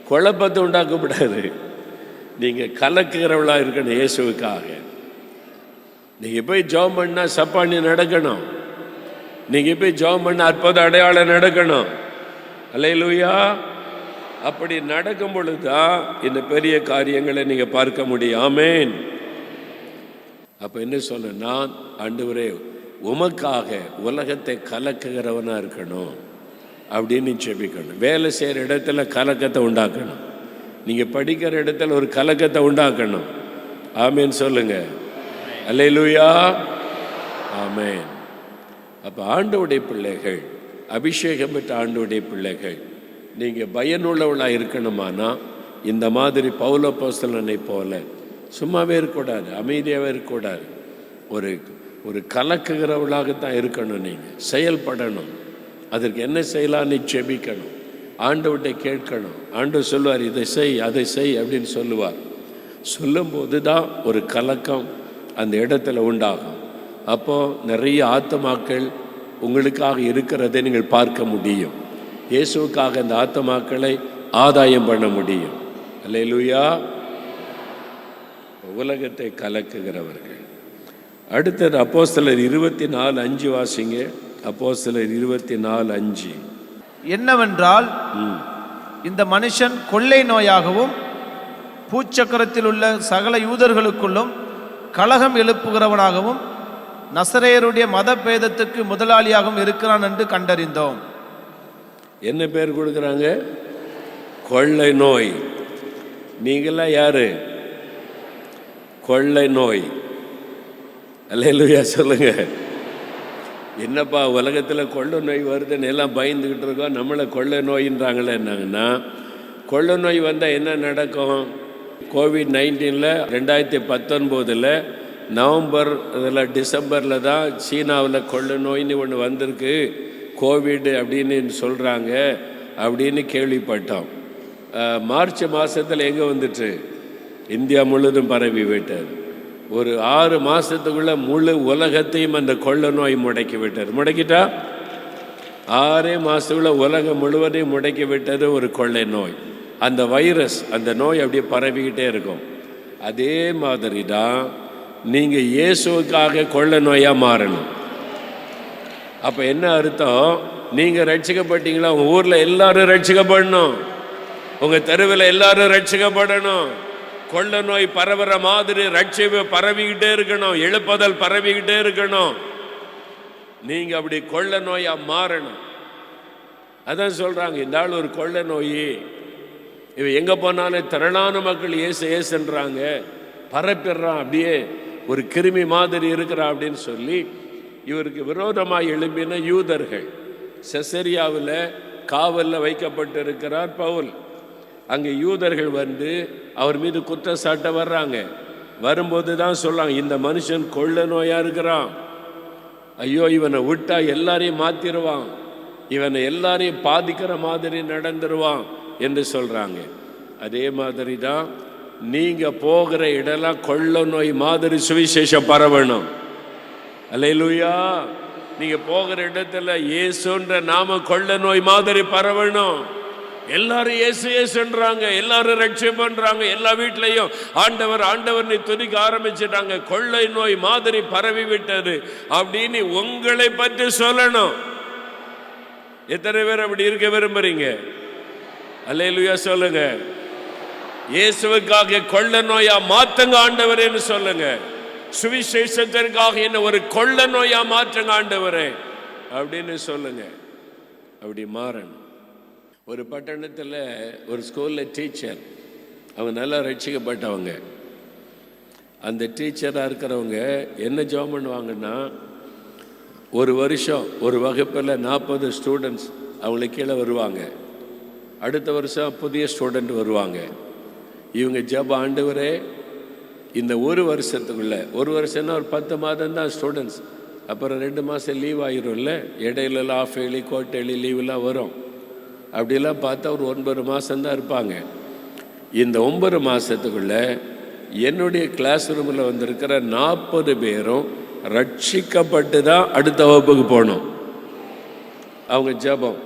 குழப்பத்தை உண்டாக்கப்படாது, நீங்கள் கலக்குகிறவளா இருக்கணும் இயேசுவுக்காக. நீங்கள் போய் ஜெபம் பண்ணால் சப்பானி நடக்கணும், நீங்கள் போய் ஜெபம் பண்ண அற்புத அடையாளம் நடக்கணும். அல்லேலூயா. அப்படி நடக்கும் பொழுது தான் இந்த பெரிய காரியங்களை நீங்கள் பார்க்க முடியும். ஆமென். அப்போ என்ன சொல்ல, நான் ஆண்டவரே உமக்காக உலகத்தை கலக்குகிறவனாக இருக்கணும் அப்படின்னு ஜெபிக்கணும். வேலை செய்கிற இடத்துல கலக்கத்தை உண்டாக்கணும், நீங்கள் படிக்கிற இடத்துல ஒரு கலக்கத்தை உண்டாக்கணும். ஆமேன் சொல்லுங்க. அல்லேலூயா. ஆமேன். அப்போ ஆண்டவருடைய பிள்ளைகள், அபிஷேகம் பெற்ற ஆண்டவருடைய பிள்ளைகள், நீங்கள் பயனுள்ளவளாக இருக்கணுமானா இந்த மாதிரி பவுல் அப்போஸ்தலனை போல சும்மாவே இருக்கக்கூடாது, அமைதியாகவே இருக்கக்கூடாது. ஒரு கலக்குகிறவளாகத்தான் இருக்கணும். நீங்கள் செயல்படணும். அதற்கு என்ன செய்யலான்னு ஜெபிக்கணும், ஆண்டவர்கிட்ட கேட்கணும். ஆண்டவர் சொல்லுவார், இதை செய் அதை செய் அப்படின்னு சொல்லுவார். சொல்லும்போது தான் ஒரு கலக்கம் அந்த இடத்துல உண்டாகும். அப்போது நிறைய ஆத்துமாக்கள் உங்களுக்காக இருக்கிறதை நீங்கள் பார்க்க முடியும். இயேசுவுக்காக அந்த ஆத்துமாக்களை ஆதாயம் பண்ண முடியும். அல்லேலூயா. உலகத்தை கலக்குகிறவர்கள். அடுத்தது அப்போஸ்தலர் 24:5 வாசிங்க. அப்போஸ்தலர் 24:5. என்னவென்றால், இந்த மனுஷன் கொள்ளை நோயாகவும் பூச்சக்கரத்தில் உள்ள சகல யூதர்களுக்குள்ளும் கலகம் எழுப்புகிறவனாகவும் நசரேயருடைய மத பேதத்துக்கு முதலாளியாகவும் இருக்கிறான் என்று கண்டறிந்தோம். என்ன பேர் கொடுக்குறாங்க? கொள்ளை நோய். நீங்களாம் யாரு? கொள்ளை நோய். அல்லேலூயா சொல்லுங்க. என்னப்பா உலகத்தில் கொள்ளை நோய் வருதுன்னு எல்லாம் பயந்துக்கிட்டு இருக்கோம், நம்மளை கொள்ளை நோயின்றாங்களே. என்னங்கன்னா, கொள்ளை நோய் வந்தால் என்ன நடக்கும்? கோவிட்-19 2019 நவம்பர் இதில் டிசம்பரில் தான் சீனாவில் கொள்ளை நோயின்னு ஒன்று வந்திருக்கு. கோவிட் அப்படின்னு சொல்கிறாங்க அப்படின்னு கேள்விப்பட்டோம். மார்ச் மாதத்தில் எங்கே வந்துட்டு இந்தியா முழுவதும் பரவி விட்டார். ஒரு 6 மாதத்துக்குள்ளே முழு உலகத்தையும் அந்த கொள்ள நோய் முடக்கி விட்டார். முடக்கிட்டா 6 மாதத்துக்குள்ளே உலகம் முழுவதையும் முடக்கி விட்டது ஒரு கொள்ளை நோய். அந்த வைரஸ், அந்த நோய் அப்படியே பரவிக்கிட்டே இருக்கும். அதே மாதிரி தான் நீங்கள் இயேசுவுக்காக கொள்ளை நோயாக மாறணும். அப்போ என்ன அர்த்தம்? நீங்கள் ரட்சிக்கப்பட்டீங்களா? உங்கள் ஊரில் எல்லாரும் ரட்சிக்கப்படணும், உங்கள் தெருவில் எல்லாரும் ரட்சிக்கப்படணும். கொள்ள நோய் பரவுற மாதிரி ரட்சிப்பு பரவிக்கிட்டே இருக்கணும், எழுப்புதல் பரவிக்கிட்டே இருக்கணும். நீங்கள் அப்படி கொள்ள நோயாக மாறணும். அதான் சொல்கிறாங்க, இந்த ஆள் ஒரு கொள்ள நோய், இவன் எங்கே போனாலும் திரளான மக்கள் ஏசு ஏசுன்றாங்க, பரப்பிடுறான், அப்படியே ஒரு கிருமி மாதிரி இருக்கிறான் அப்படின்னு சொல்லி இவருக்கு விரோதமாக எழும்பின யூதர்கள். செசரியாவில் காவலில் வைக்கப்பட்டு இருக்கிறார் பவுல். அங்கே யூதர்கள் வந்து அவர் மீது குற்றச்சாட்ட வர்றாங்க. வரும்போது தான் சொல்கிறாங்க, இந்த மனுஷன் கொள்ள நோயாக இருக்கிறான், ஐயோ இவனை விட்டா எல்லாரையும் மாற்றிடுவான், இவனை எல்லாரையும் பாதிக்கிற மாதிரி நடந்துருவான் என்று சொல்கிறாங்க. அதே மாதிரி தான் நீங்கள் போகிற இடம்லாம் கொள்ள நோய் மாதிரி சுவிசேஷம் பரவணும். அல்லேலூயா. நீங்கள் போகிற இடத்துல இயேசுன்ற நாம கொள்ள நோய் மாதிரி பரவணும். எல்லாரும் இயேசு இயேசுன்றாங்க, எல்லாரும் ரட்சிப்பு பண்றாங்க, எல்லா வீட்லையும் ஆண்டவர் ஆண்டவர்னு துதிக்க ஆரம்பிச்சிட்டாங்க. கொள்ளை நோய் மாதிரி பரவி விட்டது அப்படின்னு உங்களை பற்றி சொல்லணும். எத்தனை பேர் அப்படி இருக்க விரும்புறீங்க? அல்லேலூயா சொல்லுங்க. இயேசுவுக்காக கொள்ள நோயா மாத்துங்க ஆண்டவரேன்னு சொல்லுங்க. சுவிசேஷத்திற்காக என்ன ஒரு கொள்ள நோயா மாற்றுங்க ஆண்டவரே அப்படின்னு சொல்லுங்க. அப்படி மாறணும். ஒரு பட்டணத்தில் ஒரு ஸ்கூலில் டீச்சர், அவங்க நல்லா ரட்சிக்கப்பட்டவங்க. அந்த டீச்சராக இருக்கிறவங்க என்ன ஜாப் பண்ணுவாங்கன்னா, ஒரு வருஷம் ஒரு வகுப்பில் 40 ஸ்டூடெண்ட்ஸ் அவங்களுக்கு கீழே வருவாங்க. அடுத்த வருஷம் புதிய ஸ்டூடெண்ட் வருவாங்க. இவங்க ஜெப, ஆண்டவரே இந்த ஒரு வருஷத்துக்குள்ளே, ஒரு வருஷம்னா ஒரு 10 மாதம் தான் ஸ்டூடெண்ட்ஸ், அப்புறம் 2 மாதம் லீவ் ஆகிரும்ல, இடையிலலாம் ஆஃப் ஏலி கோட்டேலி லீவெலாம் வரும். அப்படிலாம் பார்த்தா ஒரு 9 மாதம்தான் இருப்பாங்க. இந்த 9 மாதத்துக்குள்ளே என்னுடைய கிளாஸ் ரூமில் வந்திருக்கிற 40 பேரும் ரட்சிக்கப்பட்டு தான் அடுத்த வகுப்புக்கு போகணும். அவங்க ஜெபம்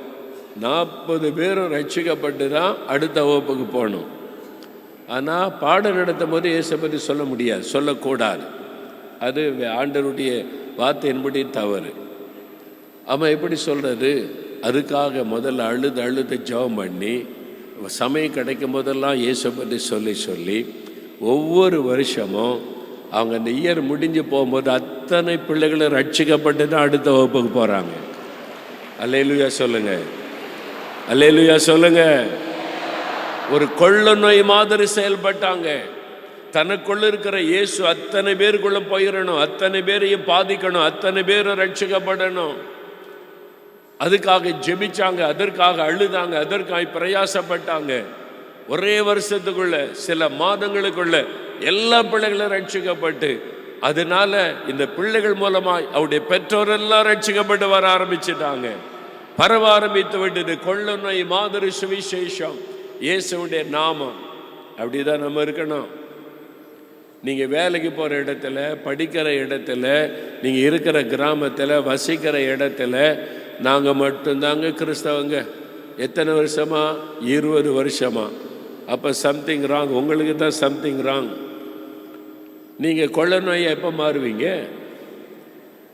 40 பேரும் ரட்சிக்கப்பட்டு தான் அடுத்த வகுப்புக்கு போகணும். ஆனால் பாடம் நடத்தும் போது இயேசு பற்றி சொல்ல முடியாது, சொல்லக்கூடாது. அது ஆண்டவருடைய வார்த்தையின்படி தவறு. அவன் எப்படி சொல்கிறது? அதுக்காக முதல்ல அழுது ஜெபம் பண்ணி சமயம் கிடைக்கும் போதெல்லாம் இயேசு பற்றி சொல்லி ஒவ்வொரு வருஷமும் அவங்க அந்த இயர் முடிஞ்சு போகும்போது அத்தனை பிள்ளைகளும் ரட்சிக்கப்பட்டு தான் அடுத்த வகுப்புக்கு போகிறாங்க. அல்லேலூயா சொல்லுங்க, அல்லேலூயா சொல்லுங்க. ஒரு கொள்ள நோய் மாதிரி செயல்பட்டாங்க. தனக்குள்ள இருக்கிற இயேசு அத்தனை பேருக்குள்ள போயிடணும், அத்தனை பேரையும் பாதிக்கணும், அத்தனை பேரும் ரட்சிக்கப்படணும். அதுக்காக ஜெபிச்சாங்க, அதற்காக அழுதாங்க, அதற்காக பிரயாசப்பட்டாங்க. ஒரே வருஷத்துக்குள்ள சில மாதங்களுக்குள்ள எல்லா பிள்ளைகளும் ரட்சிக்கப்பட்டு, அதனால இந்த பிள்ளைகள் மூலமாய் அவருடைய பெற்றோரெல்லாம் ரட்சிக்கப்பட்டு வர ஆரம்பிச்சுட்டாங்க. பரவ ஆரம்பித்து விட்டது கொள்ள நோய் மாதிரி சுவிசேஷம், இயேசுடைய நாமம். அப்படிதான் நம்ம இருக்கணும். நீங்கள் வேலைக்கு போகிற இடத்துல, படிக்கிற இடத்துல, நீங்கள் இருக்கிற கிராமத்தில், வசிக்கிற இடத்துல நாங்கள் மட்டும்தாங்க கிறிஸ்தவங்க. எத்தனை வருஷமா? 20 வருஷமா. அப்போ சம்திங் ராங், உங்களுக்கு தான் சம்திங் ராங். நீங்கள் கொள்ள நோயை எப்போ மாறுவீங்க?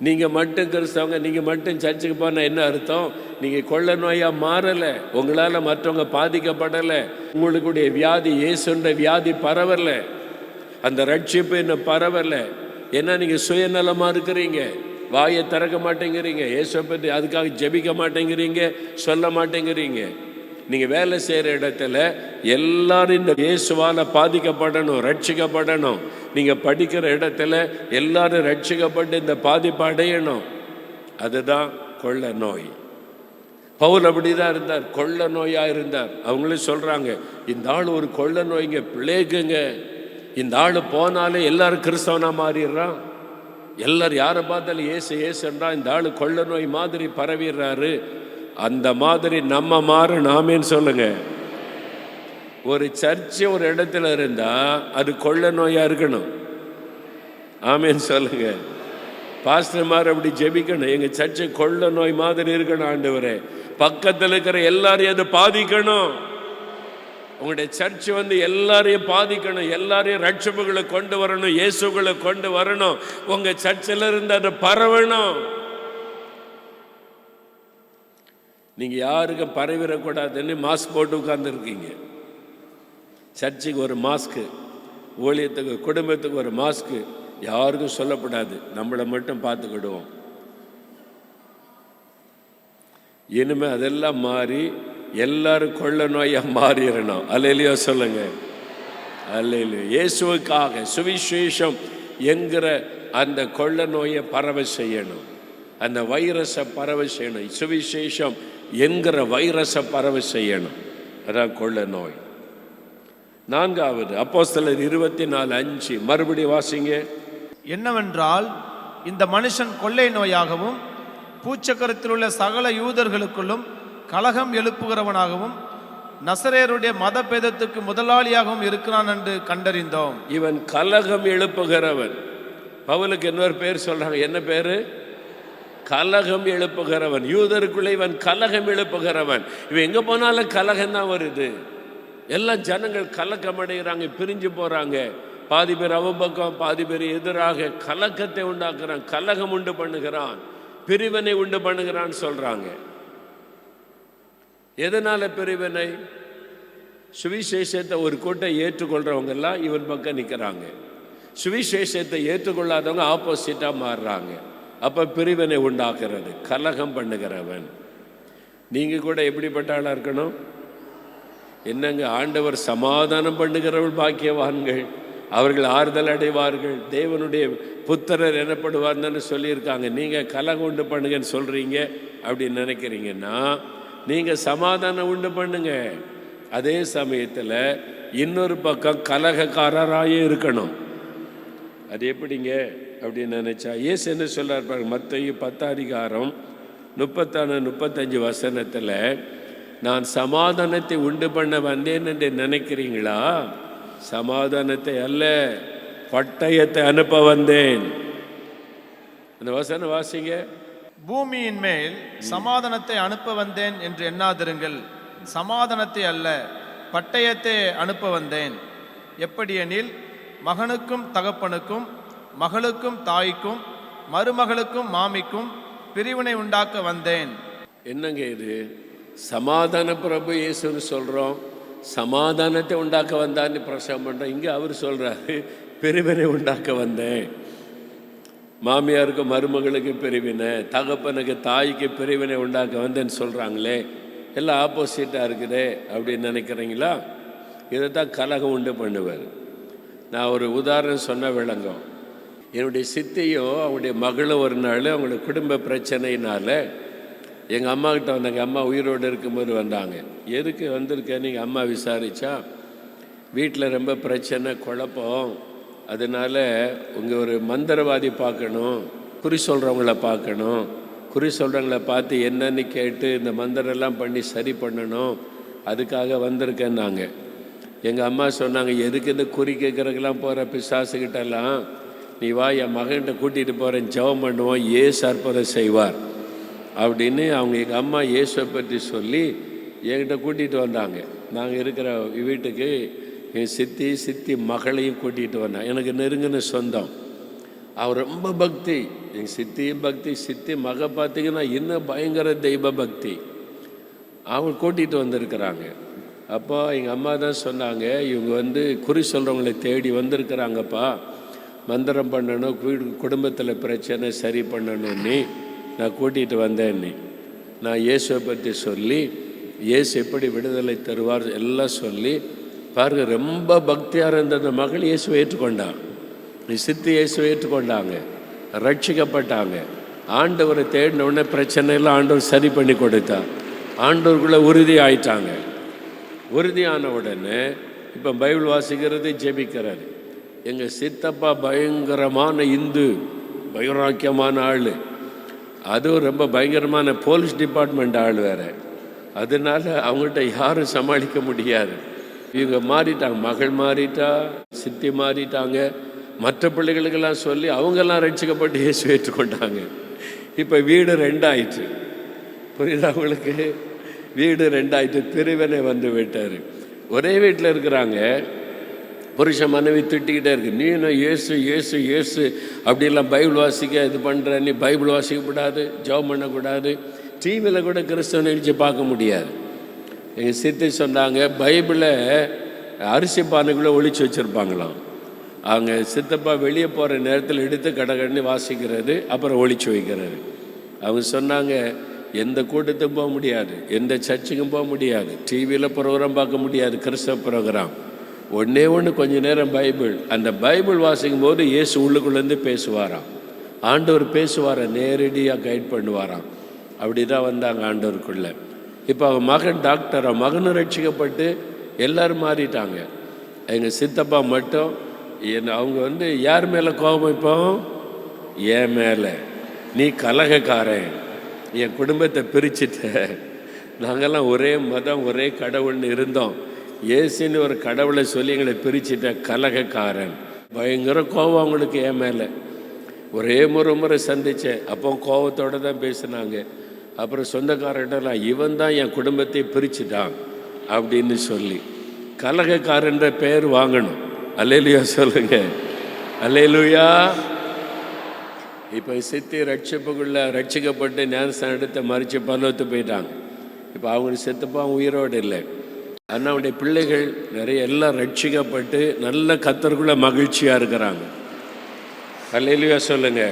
நீங்கள் மட்டும் கிறிஸ்தவங்க, நீங்கள் மட்டும் சர்ச்சுக்கு போனால் என்ன அர்த்தம்? நீங்கள் கொள்ள நோயாக மாறலை, உங்களால் மற்றவங்க பாதிக்கப்படலை, உங்களுடைய வியாதி இயேசுன்ற வியாதி பரவலை, அந்த ரட்சிப்பு இன்னும் பரவலை. ஏன்னா நீங்கள் சுயநலமாக இருக்கிறீங்க, வாயை திறக்க மாட்டேங்கிறீங்க, இயேசுவை பற்றி அதுக்காக ஜெபிக்க மாட்டேங்கிறீங்க, சொல்ல மாட்டேங்கிறீங்க. நீங்கள் வேலை செய்கிற இடத்துல எல்லாரும் இந்த இயேசுவால் பாதிக்கப்படணும், ரட்சிக்கப்படணும். நீங்கள் படிக்கிற இடத்துல எல்லாரும் ரட்சிக்கப்பட்டு இந்த பாதிப்பு அடையணும். அதுதான் கொள்ள நோய். பவுல் அப்படி தான் இருந்தார், கொள்ள நோயாக இருந்தார். அவங்களே சொல்கிறாங்க, இந்த ஆள் ஒரு கொள்ள நோய்ங்க, பிளேக்குங்க. இந்த ஆள் போனாலே எல்லாரும் கிறிஸ்தவனாக மாறிடுறான். எல்லாரும் யாரை பார்த்தாலும் ஏசு ஏசுன்றா, இந்த ஆள் கொள்ள நோய் மாதிரி பரவிடுறாரு. அந்த மாதிரி நம்ம மாறணும். ஆமேன்னு சொல்லுங்க. ஒரு சர்ச்சு ஒரு இடத்துல இருந்தா அது கொள்ள நோயா இருக்கணும். ஆமேன்னு சொல்லுங்க. பாஸ்டர்மார் அப்படி ஜெபிக்கணும், எங்க சர்ச்சை கொள்ள நோய் மாதிரி இருக்கணும் ஆண்டவரே. பக்கத்தில் இருக்கிற எல்லாரையும் அது பாதிக்கணும். உங்களுடைய சர்ச் எல்லாரையும் பாதிக்கணும், எல்லாரையும் ரட்சப்புகளை கொண்டு வரணும், இயேசுகளை கொண்டு வரணும். உங்க சர்ச்சில் இருந்து அதை பரவணும். நீங்க யாருக்கும் பரவிடக்கூடாதுன்னு மாஸ்க் போட்டு உட்கார்ந்துருக்கீங்க. சர்ச்சுக்கு ஒரு மாஸ்க்கு, ஊழியத்துக்கு குடும்பத்துக்கு ஒரு மாஸ்க்கு, யாருக்கும் சொல்லப்படாது, நம்மளை மட்டும் பார்த்துக்கிடுவோம். இனிமே அதெல்லாம் மாறி எல்லாரும் கொள்ள நோயா மாறிடணும். அல்லேலூயா சொல்லுங்க. அல்லேலூயா. இயேசுவுக்காக சுவிசேஷம் என்கிற அந்த கொள்ள நோயை பரவ செய்யணும், அந்த வைரஸை பரவ செய்யணும். சுவிசேஷம் என்கிற வைரஸை பரவ செய்யணும். அதான் கொள்ள நோய். நான்காவது அப்போஸ்தலர் 24:5 மறுபடியும் வாசிங்க. என்னவென்றால், இந்த மனுஷன் கொள்ளை நோயாகவும் பூச்சக்கரத்தில் உள்ள சகல யூதர்களுக்குள்ளும் கலகம் எழுப்புகிறவனாகவும் நசரேயருடைய மத பேதத்துக்கு முதலாளியாகவும் இருக்கிறான் என்று கண்டறிந்தோம். இவன் கலகம் எழுப்புகிறவன். பவுலுக்கு இன்னொரு பேர் சொல்றாங்க. என்ன பேரு? கலகம் எழுப்புகிறவன். யூதருக்குள்ளே இவன் கலகம் எழுப்புகிறவன். இவன் எங்க போனாலும் கலகம் தான் வருது. எல்லாம் ஜனங்கள் கலக்கம் அடைகிறாங்க, பிரிஞ்சு போறாங்க. பாதி பேர் அவ பக்கம், பாதி பேர் எதிராக கலக்கத்தை உண்டாக்குறான், கலகம் உண்டு பண்ணுகிறான், பிரிவினை உண்டு பண்ணுகிறான்னு சொல்றாங்க. எதனால பிரிவினை? சுவிசேஷத்தை ஒரு கூட்டம் ஏற்றுக்கொள்றவங்க எல்லாம் இவன் பக்கம் நிற்கிறாங்க, சுவிசேஷத்தை ஏற்றுக்கொள்ளாதவங்க ஆப்போசிட்டா மாறுறாங்க. அப்ப பிரிவினை உண்டாக்குறது, கலகம் பண்ணுகிறவன். நீங்க கூட எப்படிப்பட்ட ஆளா இருக்கணும்? என்னங்க, ஆண்டவர் சமாதானம் பண்ணுகிறவர்கள் பாக்கியவான்கள், அவர்கள் ஆறுதல் அடைவார்கள், தேவனுடைய புத்திரர் எனப்படுவார்னு சொல்லியிருக்காங்க. நீங்கள் கலகம் உண்டு பண்ணுங்கன்னு சொல்கிறீங்க. அப்படின்னு நினைக்கிறீங்கன்னா நீங்கள் சமாதானம் உண்டு பண்ணுங்க. அதே சமயத்தில் இன்னொரு பக்கம் கலகக்காரராயே இருக்கணும். அது எப்படிங்க அப்படின்னு நினச்சா, இயேசு என்ன சொல்கிறார் பாருங்க. மத்தேயு 10:34-35 வசனத்தில், நான் சமாதானத்தை உண்டு பண்ண வந்தேன் என்று நினைக்கிறீங்களா? சமாதானத்தை அல்ல, பட்டயத்தை அனுப்ப வந்தேன். அந்த வசனம் வாசிங்க. பூமியின் மேல் சமாதானத்தை அனுப்ப வந்தேன் என்று எண்ணாதிருங்கள், சமாதானத்தை அல்ல பட்டயத்தை அனுப்ப வந்தேன். எப்படியெனில், மகனுக்கும் தகப்பனுக்கும், மகளுக்கும் தாய்க்கும், மருமகளுக்கும் மாமிக்கும் பிரிவினை உண்டாக்க வந்தேன். என்னங்க இது? சமாதான பிரபு இயேசுன்னு சொல்கிறோம், சமாதானத்தை உண்டாக்க வந்தான்னு பிரசவம் பண்ணுறோம். இங்கே அவர் சொல்கிறாரு, பிரிவினை உண்டாக்க வந்தேன். மாமியாருக்கு மருமகளுக்கு பிரிவினை, தகப்பனுக்கு தாய்க்கு பிரிவினை உண்டாக்க வந்தேன்னு சொல்கிறாங்களே, எல்லாம் ஆப்போசிட்டாக இருக்குதே அப்படின்னு நினைக்கிறீங்களா? இதை தான் கலகம் உண்டு பண்ணுவார். நான் ஒரு உதாரணம் சொன்ன விளங்கும். என்னுடைய சித்தியோ அவங்களுடைய மகளும் ஒரு நாள் அவங்களுடைய குடும்ப பிரச்சனையினால எங்கள் அம்மா கிட்ட வந்தாங்க. அம்மா உயிரோடு இருக்கும்போது வந்தாங்க. எதுக்கு வந்திருக்கேன்னு எங்கள் அம்மா விசாரித்தா, வீட்டில் ரொம்ப பிரச்சனை, குழப்பம், அதனால் உங்கள் ஒரு மந்திரவாதி பார்க்கணும், குறி சொல்கிறவங்கள பார்க்கணும், குறி சொல்கிறவங்கள பார்த்து என்னன்னு கேட்டு இந்த மந்திரெல்லாம் பண்ணி சரி பண்ணணும், அதுக்காக வந்திருக்கேன்னாங்க. எங்கள் அம்மா சொன்னாங்க, எதுக்கு இந்த குறி கேட்குறதுக்கெல்லாம் போகிற பிசாசுக்கிட்டெல்லாம், நீ வா, என் மகன்கிட்ட கூட்டிகிட்டு போகிறேன், ஜெபம் பண்ணுவோம், ஏசு அற்புதம் செய்வார் அப்படின்னு அவங்க எங்கள் அம்மா இயேசுவை பற்றி சொல்லி என்கிட்ட கூட்டிகிட்டு வந்தாங்க. நாங்கள் இருக்கிற வீட்டுக்கு என் சித்தி மகளையும் கூட்டிகிட்டு வந்தாங்க. எனக்கு நெருங்கின சொந்தம். அவர் ரொம்ப பக்தி, எங்கள் சித்தியும் பக்தி, சித்தி மக பார்த்திங்கன்னா இன்னும் பயங்கர தெய்வ பக்தி. அவங்க கூட்டிகிட்டு வந்திருக்கிறாங்க. அப்போ எங்கள் அம்மா தான் சொன்னாங்க, இவங்க குறி சொல்கிறவங்களை தேடி வந்திருக்கிறாங்கப்பா, மந்திரம் பண்ணணும், குடும்பத்தில் பிரச்சனை சரி பண்ணணும்னு நான் கூட்டிகிட்டு வந்தேன்னு. நான் இயேசுவை பற்றி சொல்லி, இயேசு எப்படி விடுதலை தருவார் எல்லாம் சொல்லி பாருங்கள். ரொம்ப பக்தியாக இருந்த அந்த மகள் இயேசுவை ஏற்றுக்கொண்டான், சித்தி இயேசுவை ஏற்றுக்கொண்டாங்க, ரட்சிக்கப்பட்டாங்க. ஆண்டவரை தேடின உடனே பிரச்சனையெல்லாம் ஆண்டவர் சரி பண்ணி கொடுத்தார். ஆண்டவருக்குள்ளே உறுதி ஆயிட்டாங்க. உறுதியான உடனே இப்போ பைபிள் வாசிக்கிறது, ஜெபிக்கிறாரு. எங்கள் சித்தப்பா பயங்கரமான இந்து, வைராக்கியமான ஆள், அதுவும் ரொம்ப பயங்கரமான போலீஸ் டிபார்ட்மெண்ட் ஆள் வேறு. அதனால அவங்கள்ட்ட யாரும் சமாளிக்க முடியாது. இவங்க மாறிட்டாங்க, மகள் மாறிட்டா, சித்தி மாறிட்டாங்க. மற்ற பிள்ளைகளுக்கெல்லாம் சொல்லி அவங்கெல்லாம் ரட்சிக்கப்பட்டு இயேசு ஏற்றுக்கொண்டாங்க. இப்போ வீடு ரெண்டாயிற்று. புரியுதா உங்களுக்கு? வீடு ரெண்டாயிற்று, பிரிவினை வந்து விட்டார். ஒரே வீட்டில் இருக்கிறாங்க, புருஷன் மனைவி திட்டிக்கிட்டே இருக்கு, நீ என்ன இயேசு இயேசு இயேசு அப்படிலாம் பைபிள் வாசிக்க இது பண்ணுற, நீ பைபிள் வாசிக்கக்கூடாது, ஜெபம் பண்ணக்கூடாது, டிவியில் கூட கிறிஸ்தவ நிகழ்ச்சி பார்க்க முடியாது. எங்கள் சித்தி சொன்னாங்க, பைபிளை அரிசி பானைக்குள்ளே ஒழிச்சு வச்சுருப்பாங்களாம். அவங்க சித்தப்பா வெளியே போகிற நேரத்தில் எடுத்து கடகடன்னு வாசிக்கிறது, அப்புறம் ஒழிச்சு வைக்கிறது. அவங்க சொன்னாங்க, எந்த கூட்டத்துக்கும் போக முடியாது, எந்த சர்ச்சுக்கும் போக முடியாது, டிவியில் ப்ரோக்ராம் பார்க்க முடியாது, கிறிஸ்தவ ப்ரோக்ராம். ஒன்றே ஒன்று கொஞ்சம் நேரம் பைபிள். அந்த பைபிள் வாசிக்கும் போது இயேசு உள்ளுக்குள்ளேருந்து பேசுவாராம். ஆண்டவர் பேசுவார, நேரடியாக கைட் பண்ணுவாராம். அப்படி தான் வந்தாங்க ஆண்டவருக்குள்ளே. இப்போ அவங்க மகன் டாக்டர், மகனும் ரட்சிக்கப்பட்டு எல்லோரும் மாறிட்டாங்க. எங்கள் சித்தப்பா மட்டும் அவங்க யார் மேலே கோபம்? இப்போ என் மேலே, நீ கலகக்காரன், என் குடும்பத்தை பிரிச்சுட்ட. நாங்கள்லாம் ஒரே மதம் ஒரே கடவுள்னு இருந்தோம், ஏசுன்னு ஒரு கடவுளை சொல்லி எங்களை பிரிச்சுட்ட, கலகக்காரன். பயங்கர கோபம் அவங்களுக்கு என் மேலே. ஒரே முறை சந்தித்தேன், அப்போ கோபத்தோடு தான் பேசினாங்க. அப்புறம் சொந்தக்காரர்கிட்டலாம், இவன் தான் என் குடும்பத்தை பிரிச்சுட்டான் அப்படின்னு சொல்லி கலகக்காரன்ற பெயர் வாங்கணும். அல்லேலூயா சொல்லுங்க, அல்லேலூயா. இப்போ சித்தி ரட்சிக்கப்பட்டு ஞானஸ்தானம் எடுத்து மறித்து பரலோகத்துக்கு போயிட்டாங்க. இப்போ அவங்க சித்தப்பா உயிரோடு இல்லை. ஆனால் அவனுடைய பிள்ளைகள் நிறைய எல்லாம் ரட்சிக்கப்பட்டு நல்ல கர்த்தருக்குள்ள மகிழ்ச்சியாக இருக்கிறாங்க. அல்லேலூயா சொல்லுங்க.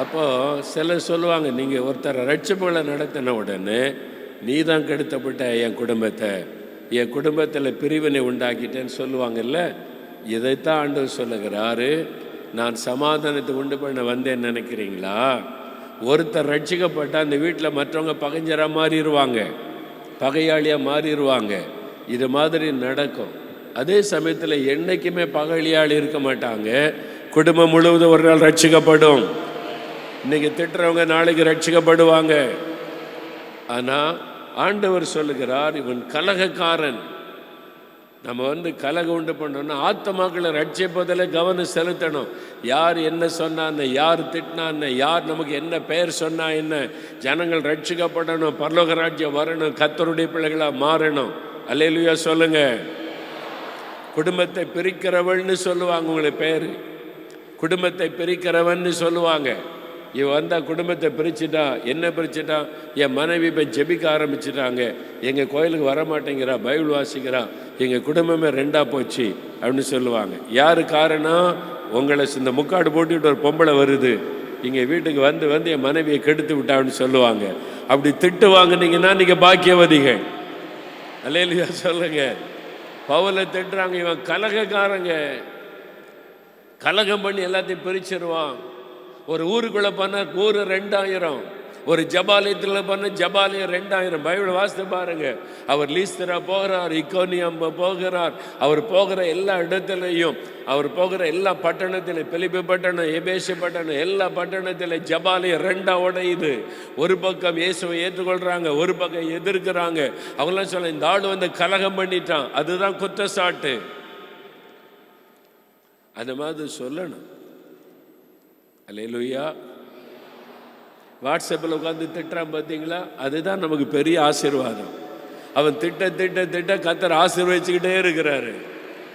அப்போது சிலர் சொல்லுவாங்க, நீங்கள் ஒருத்தரை ரட்சிப்புகளை நடத்தின உடனே நீ தான் கெடுத்தப்பட்ட என் குடும்பத்தை, என் குடும்பத்தில் பிரிவினை உண்டாக்கிட்டேன்னு சொல்லுவாங்கல்ல. இதைத்தான் ஆண்டவர் சொல்லுகிறாரு, நான் சமாதானத்தை உண்டு பண்ண வந்தேன்னு நினைக்கிறீங்களா? ஒருத்தர் ரட்சிக்கப்பட்டால் அந்த வீட்டில் மற்றவங்க பகைஞ்சராக மாறிடுவாங்க, பகையாளியாக மாறிடுவாங்க. இது மாதிரி நடக்கும். அதே சமயத்தில் என்றைக்குமே பகையாளி இருக்க மாட்டாங்க. குடும்பம் முழுவதும் ஒரு நாள் ரட்சிக்கப்படும். இன்னைக்கு திட்டுறவங்க நாளைக்கு ரட்சிக்கப்படுவாங்க. ஆனால் ஆண்டவர் சொல்லுகிறார், இவன் கலகக்காரன். நம்ம கலகம் உண்டு பண்ணோம்னா ஆத்மாக்களை ரட்சிப்பதில் கவனம் செலுத்தணும். யார் என்ன சொன்னான்னு, யார் திட்டினான்னு, யார் நமக்கு என்ன பெயர் சொன்னா என்ன, ஜனங்கள் ரட்சிக்கப்படணும், பரலோக ராஜ்யம் வரணும், கர்த்தருடைய பிள்ளைகளாக மாறணும். அல்லேலூயா சொல்லுங்க. குடும்பத்தை பிரிக்கிறவள்னு சொல்லுவாங்க, உங்களுக்கு பேர் குடும்பத்தை பிரிக்கிறவன்னு சொல்லுவாங்க. இவன் வந்தால் குடும்பத்தை பிரிச்சுட்டா, என்ன பிரிச்சுட்டா, என் மனைவி இப்போ ஜெபிக்க ஆரம்பிச்சுட்டாங்க, எங்கள் கோயிலுக்கு வரமாட்டேங்கிறா, பைபிள் வாசிக்கிறா, எங்கள் குடும்பமே ரெண்டாக போச்சு அப்படின்னு சொல்லுவாங்க. யார் காரணம்? உங்களை இந்த முக்காடு போட்டுக்கிட்டு ஒரு பொம்பளை வருது, இங்கே வீட்டுக்கு வந்து என் மனைவியை கெடுத்து விட்டான்னு சொல்லுவாங்க. அப்படி திட்டு வாங்கினீங்கன்னா நீங்கள் பாக்கியவதிகள். அல்லேலூயா சொல்லுங்க. பவுலை திட்டுறாங்க, இவன் கலகக்காரங்க, கலகம் பண்ணி எல்லாத்தையும் பிரிச்சிருவான். ஒரு ஊருக்குள்ளே பண்ண ஊர் 2000, ஒரு ஜபாலயத்தில் பண்ண ஜபாலயம் 2000. பைபிள் வாசித்து பாருங்க. அவர் லீஸ்திரா போகிறார், இக்கோனியம் போகிறார், அவர் போகிற எல்லா இடத்துலையும், அவர் போகிற எல்லா பட்டணத்திலும், பிலிப்பி பட்டணம், எபேசு பட்டணம், எல்லா பட்டணத்திலும் ஜபாலயம் 2 உடையுது. ஒரு பக்கம் இயேசுவை ஏற்றுக்கொள்றாங்க, ஒரு பக்கம் எதிர்க்கிறாங்க. அவங்களாம் சொல்ல, இந்த ஆள் கலகம் பண்ணிட்டான், அதுதான் குற்றச்சாட்டு. அந்த மாதிரி சொல்லணும். அல்லேலூயா. வாட்ஸ்அப்பில் உட்காந்து திட்டுறான் பார்த்தீங்களா, அதுதான் நமக்கு பெரிய ஆசீர்வாதம். அவன் திட்ட கர்த்தர் ஆசீர்வதிச்சுக்கிட்டே இருக்கிறாரு.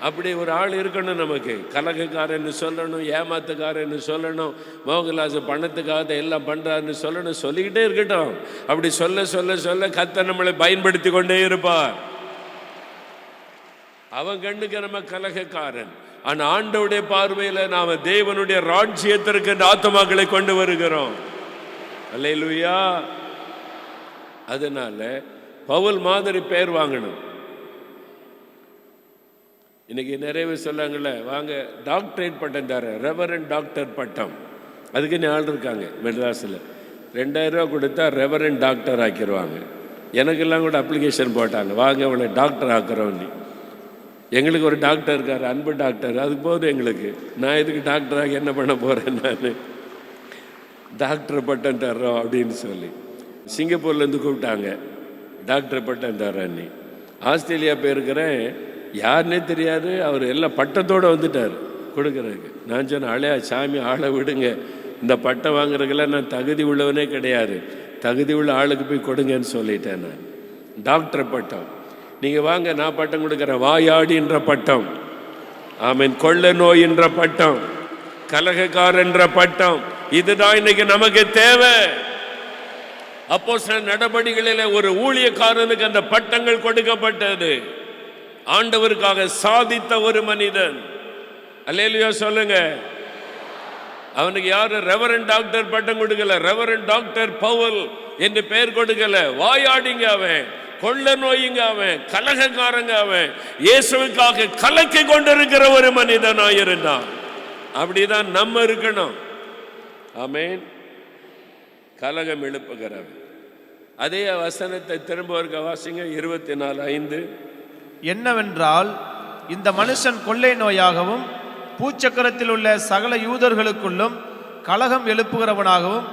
அப்படி ஒரு ஆள் இருக்கணும் நமக்கு. கலகக்காரன்னு சொல்லணும், ஏமாத்துக்காரன்னு சொல்லணும், மோகன்லாஸ் பணத்துக்காக எல்லாம் பண்ணுறாருன்னு சொல்லணும், சொல்லிக்கிட்டே இருக்கட்டும். அப்படி சொல்ல கர்த்தர் நம்மளை பயன்படுத்தி கொண்டே இருப்பார். அவன் கண்ணுக்கு நம்ம கலகக்காரன். ஆனால் ஆண்டவருடைய பார்வையில் நாம் தேவனுடைய ராஜ்யத்திற்கு ஆத்துமாக்களை கொண்டு வருகிறோம். அல்லேலூயா. அதனால பவுல் மாதிரி பெயர் வாங்கணும். இன்னைக்கு நிறைய பேர் சொல்லாங்கல்ல, வாங்க டாக்டரேட் பட்டம் தர, ரெவரண்ட் டாக்டர் பட்டம், அதுக்குன்னு ஆள் இருக்காங்க மெட்ராஸில். 2000 ரூபா கொடுத்தா ரெவரண்ட் டாக்டர் ஆக்கிடுவாங்க. எனக்கெல்லாம் கூட அப்ளிகேஷன் போட்டாங்க, வாங்க அவளை டாக்டர் ஆக்குறோன்னு. எங்களுக்கு ஒரு டாக்டர் இருக்கார், அன்பு டாக்டர், அதுக்கு போதும் எங்களுக்கு. நான் எதுக்கு டாக்டராக என்ன பண்ண போகிறேன்? நான் டாக்டர் பட்டம் தர்றோம் அப்படின்னு சொல்லி சிங்கப்பூர்லேருந்து கூப்பிட்டாங்க, டாக்டர் பட்டம் தர்றேன்னு. ஆஸ்திரேலியா போயிருக்கிறேன், யாருன்னே தெரியாது, அவர் எல்லாம் பட்டத்தோடு வந்துட்டார் கொடுக்குறதுக்கு. நான் சொன்னேன், அழையா சாமி ஆளை விடுங்க, இந்த பட்டம் வாங்குறதுக்கெல்லாம் நான் தகுதி உள்ளவனே கிடையாது, தகுதி உள்ள ஆளுக்கு போய் கொடுங்கன்னு சொல்லிட்டேன். நான் டாக்டர் பட்டம், நீங்கள் வாங்க நான் பட்டம் கொடுக்குறேன். வாயாடின்ற பட்டம், ஆமீன், கொள்ள நோயின்ற பட்டம், கலகக்காரன்ற பட்டம், இதுதான் இன்னைக்கு நமக்கு தேவை. அப்போஸ்தலர் நடபடிகளில் ஒரு ஊழியக்காரனுக்கு அந்த பட்டங்கள் கொடுக்கப்பட்டது. ஆண்டவருக்காக சாதித்த ஒரு மனிதன். அல்லேலூயா சொல்லுங்க. அவனுக்கு யாரு ரெவரண்ட் டாக்டர் பட்டம் கொடுக்கல, ரெவரண்ட் டாக்டர் பவுல் என்று பெயர் கொடுக்கல. வாயாடிங்க அவன், கொள்ள நோயிங்க அவன், கலகக்காரங்க அவன், இயேசுவுக்காக கலக்கி கொண்டிருக்கிற ஒரு மனிதனாயிருந்தான். அப்படிதான் நம்ம இருக்கணும். ஆமென். கலகம் எழுப்புகிறவன். அதே வசனத்தை திரும்ப ஒரு வாசிங்க, 24:5. என்னவென்றால், இந்த மனுஷன் கொள்ளை நோயாகவும் பூச்சக்கரத்தில் உள்ள சகல யூதர்களுக்குள்ளும் கலகம் எழுப்புகிறவனாகவும்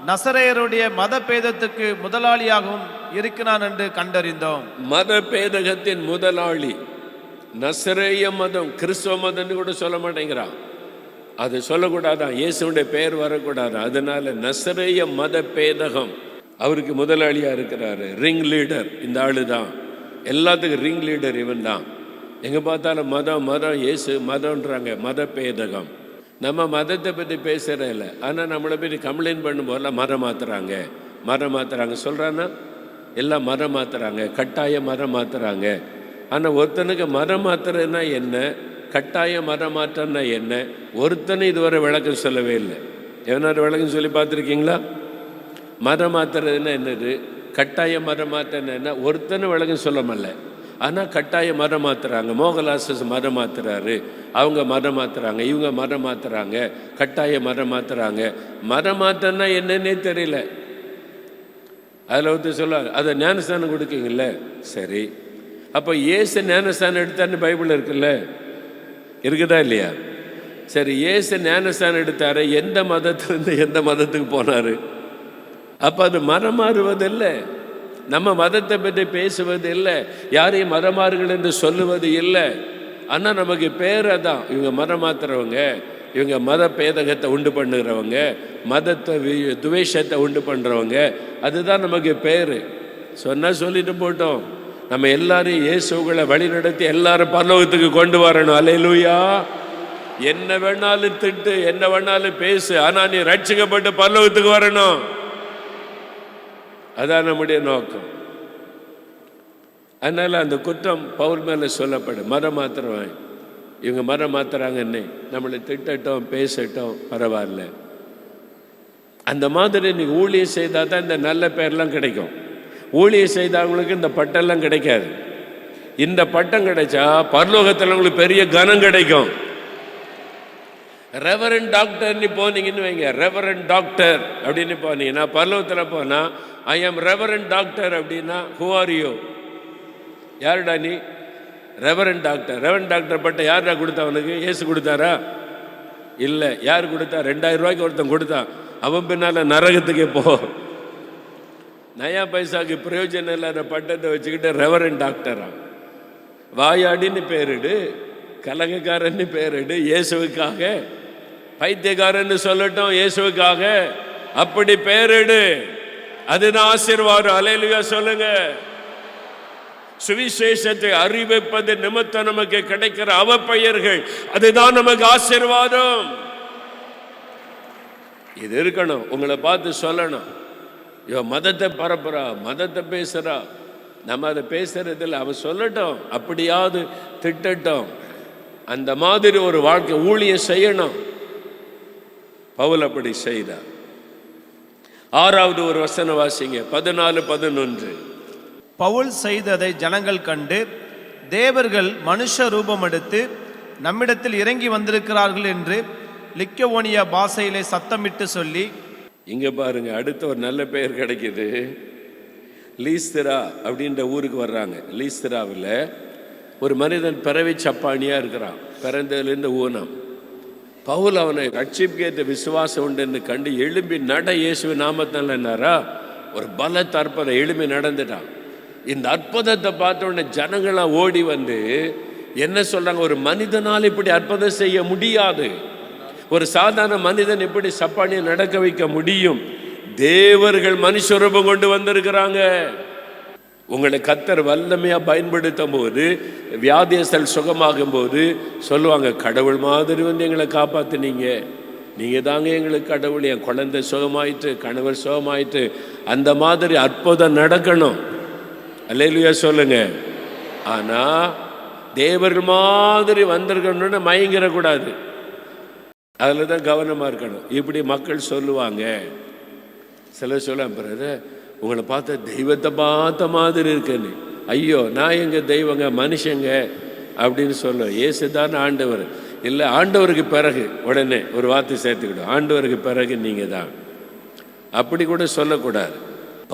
நசரேயருடைய மத பேதத்துக்கு முதலாளியாகவும் இருக்கிறான் என்று கண்டறிந்தோம். மத பேதகத்தின் முதலாளி, நசரேய மதம், கிறிஸ்துவ மதம் கூட சொல்ல மாட்டேங்கிறான். அது சொல்லக்கூடாதான், இயேசுடைய பெயர் வரக்கூடாது. அதனால நசரேய மத பேதகம் அவருக்கு முதலாளியா இருக்கிறாரு, ரிங் லீடர். இந்த ஆளு தான் எல்லாத்துக்கும் ரிங் லீடர், இவன் தான். எங்க பார்த்தாலும் மதம் மதம் இயேசு மதம்ன்றாங்க, மத பேதகம். நம்ம மதத்தை பற்றி பேசுறதில்ல, ஆனால் நம்மளை பற்றி கம்ப்ளைண்ட் பண்ணும் போதெல்லாம் மதம் மாத்துறாங்க, மதம் மாத்துறாங்க சொல்றான்னா எல்லாம் மதம் மாத்துறாங்க, கட்டாய மதம் மாத்துறாங்க. ஆனால் ஒருத்தனுக்கு மதம் மாத்துறதுன்னா என்ன, கட்டாய மதம் மாற்றம்னா என்ன, ஒருத்தனை இதுவரை விளக்கம் சொல்லவே இல்லை. எவனாரு விளக்கம் சொல்லி பார்த்துருக்கீங்களா? மதம் மாத்துறதுன்னா என்னது, கட்டாய மதம் மாற்றம் என்ன, ஒருத்தனை விளக்கம் சொல்ல முடியல. ஆனால் கட்டாய மதம் மாத்துறாங்க. மோகலாசஸ் மதம் மாத்துறாரு, அவங்க மதம் மாத்துறாங்க, இவங்க மதம் மாத்துறாங்க, கட்டாய மதம் மாத்துறாங்க. மதம் மாற்றம்னா என்னன்னே தெரியல. அதில் ஒருத்தர் சொல்லுவாங்க, அதை ஞானஸ்தானம் கொடுக்கீங்கல்ல, சரி, அப்போ இயேசு ஞானஸ்தானம் எடுத்தாருன்னு பைபிள் இருக்குல்ல, இருக்குதா இல்லையா? சரி, இயேசு ஞானஸ்தானம் எடுத்தாரு, எந்த மதத்திலிருந்து எந்த மதத்துக்கு போனார்? அப்போ அது மதம் மாறுவதில்லை, நம்ம மதத்தை பற்றி பேசுவது இல்லை, யாரையும் மதமாறுகள் என்று சொல்லுவது இல்லை. ஆனால் நமக்கு பேரை தான், இவங்க மதம் மாத்துறவங்க, இவங்க மத பேதகத்தை உண்டு பண்ணுறவங்க, மதத்தை துவேஷத்தை உண்டு பண்ணுறவங்க, அதுதான் நமக்கு பேர். சொன்னால் சொல்லிட்டு போட்டோம். நம்ம எல்லாரையும் இயேசுகளை வழி நடத்தி எல்லாரும் பரலோகத்துக்கு கொண்டு வரணும். அல்லேலூயா. என்ன வேணாலும் திட்டு, என்ன வேணாலும் பேசு, ஆனால் நீ ரட்சிக்கப்பட்டு பரலோகத்துக்கு வரணும். அதான் நம்முடைய நோக்கம். அதனால அந்த குற்றம் பவுல் மேலே சொல்லப்படும். மதம் மாத்துறவன், இவங்க மதம் மாத்துறாங்கன்னு நம்மளை திட்டட்டும், பேசட்டும், பரவாயில்ல. அந்த மாதிரி நீங்கள் ஊழியம் செய்தால் தான் இந்த நல்ல பேர்லாம் கிடைக்கும். ஊழியம் செய்தவங்களுக்கு இந்த பட்டம்லாம் கிடைக்காது. இந்த பட்டம் கிடைச்சா பரலோகத்தில் உங்களுக்கு பெரிய கனம் கிடைக்கும். ரெவரண்ட் டாக்டர்னு போனீங்கன்னு வைங்க, ரெவரண்ட் டாக்டர் அப்படின்னு போனீங்கன்னா பரலோகத்தில் போனால் ஐ ஆம் ரெவரண்ட் டாக்டர் அப்படின்னா ஹூ ஆர் யூ, யாருடா நீ? Reverend doctor. ரெவரண்ட் டாக்டர் பட்டம் யாருடா கொடுத்தா? அவனுக்கு இயேசு கொடுத்தாரா? இல்லை. யார் கொடுத்தா? 2000 ரூபாய்க்கு ஒருத்தன் கொடுத்தான். அவன் பின்னால் நரகத்துக்கே போ. நயா பைசாவுக்கு பிரயோஜனம் இல்லாத பட்டத்தை வச்சுக்கிட்டு ரெவரண்ட் டாக்டரா? வாயாடின்னு பேரிடு, கலகக்காரன்னு பேரிடு, இயேசுவுக்காக. பைத்தியக்காரன்னு சொல்லட்டும், இயேசுவுக்காக அப்படி பேரிடு. அதுதான் ஆசீர்வாதம். அல்லேலூயா சொல்லுங்க. சுவிசேஷத்தை அறிவிப்பது நிமித்தம் நமக்கு கிடைக்கிற அவப்பெயர்கள், அதுதான் நமக்கு ஆசீர்வாதம். இது இருக்கணும். உங்களை பார்த்து சொல்லணும், இவன் மதத்தை பரப்புறா, மதத்தை பேசுறா. நம்ம அதை பேசுறதில்லை, அவன் சொல்லட்டும், அப்படியாவது திட்டட்டும். அந்த மாதிரி ஒரு வாழ்க்கை ஊழியம் செய்யணும். பவுல் அப்படி செய்தார். 6வது ஒரு வசனம் வாசிங்க, 14-11. பவுல் செய்ததை ஜனங்கள் கண்டு, தேவர்கள் மனுஷ ரூபம் எடுத்து நம்மிடத்தில் இறங்கி வந்திருக்கிறார்கள் என்று லிக்கவோனியா பாஷையிலே சத்தமிட்டு சொல்லி. இங்க பாருங்க, அடுத்த ஒரு நல்ல பெயர் கிடைக்குது. லீஸ்திரா அப்படின்ற ஊருக்கு வர்றாங்க. லீஸ்திராவில் ஒரு மனிதன் பிறவி சப்பானியா இருக்கிறான், பிறந்ததுலேருந்து ஊனம். பவுல் அவனை ரட்சிப்புக்கேற்ற விசுவாசம் உண்டு என்று கண்டு எழும்பி நட இயேசுவின் நாமத்தில் என்னாரா ஒரு பலத்த அற்புதம் எழும்பி நடந்துட்டான். இந்த அற்புதத்தை பார்த்த உடனே ஜனங்களாம் ஓடி வந்து என்ன சொல்றாங்க, ஒரு மனிதனால் இப்படி அற்புதம் செய்ய முடியாது, ஒரு சாதாரண மனிதன் இப்படி சப்பானியை நடக்க வைக்க முடியும், தேவர்கள் மனுஷரூபம் கொண்டு வந்திருக்கிறாங்க. உங்களை கர்த்தர் வல்லமையா பயன்படுத்தும் போது, வியாதியஸ்தல் சுகமாகும் போது சொல்லுவாங்க, கடவுள் மாதிரி வந்து எங்களை காப்பாத்துனீங்க, நீங்க தாங்க எங்களுக்கு கடவுள், என் குழந்தை சுகமாயிட்டு, கணவர் சுகமாயிட்டு, அந்த மாதிரி அற்புதம் நடக்கணும். அல்லேலூயா சொல்லுங்க. ஆனா தேவர்கள் மாதிரி வந்திருக்கணும்னு மயங்கிடக்கூடாது. அதில் தான் கவனமாக இருக்கணும். இப்படி மக்கள் சொல்லுவாங்க. சிலர் சொல்ல, பிரதர் உங்களை பார்த்த தெய்வத்தை பார்த்த மாதிரி இருக்குன்னு. ஐயோ, நான் எங்கள் தெய்வங்க, மனுஷங்க அப்படின்னு சொல்லுவேன். இயேசுதான் ஆண்டவர். இல்லை, ஆண்டவருக்கு பிறகு உடனே ஒரு வார்த்தை சேர்த்துக்கிடும், ஆண்டவருக்கு பிறகு நீங்கள் தான். அப்படி கூட சொல்லக்கூடாது.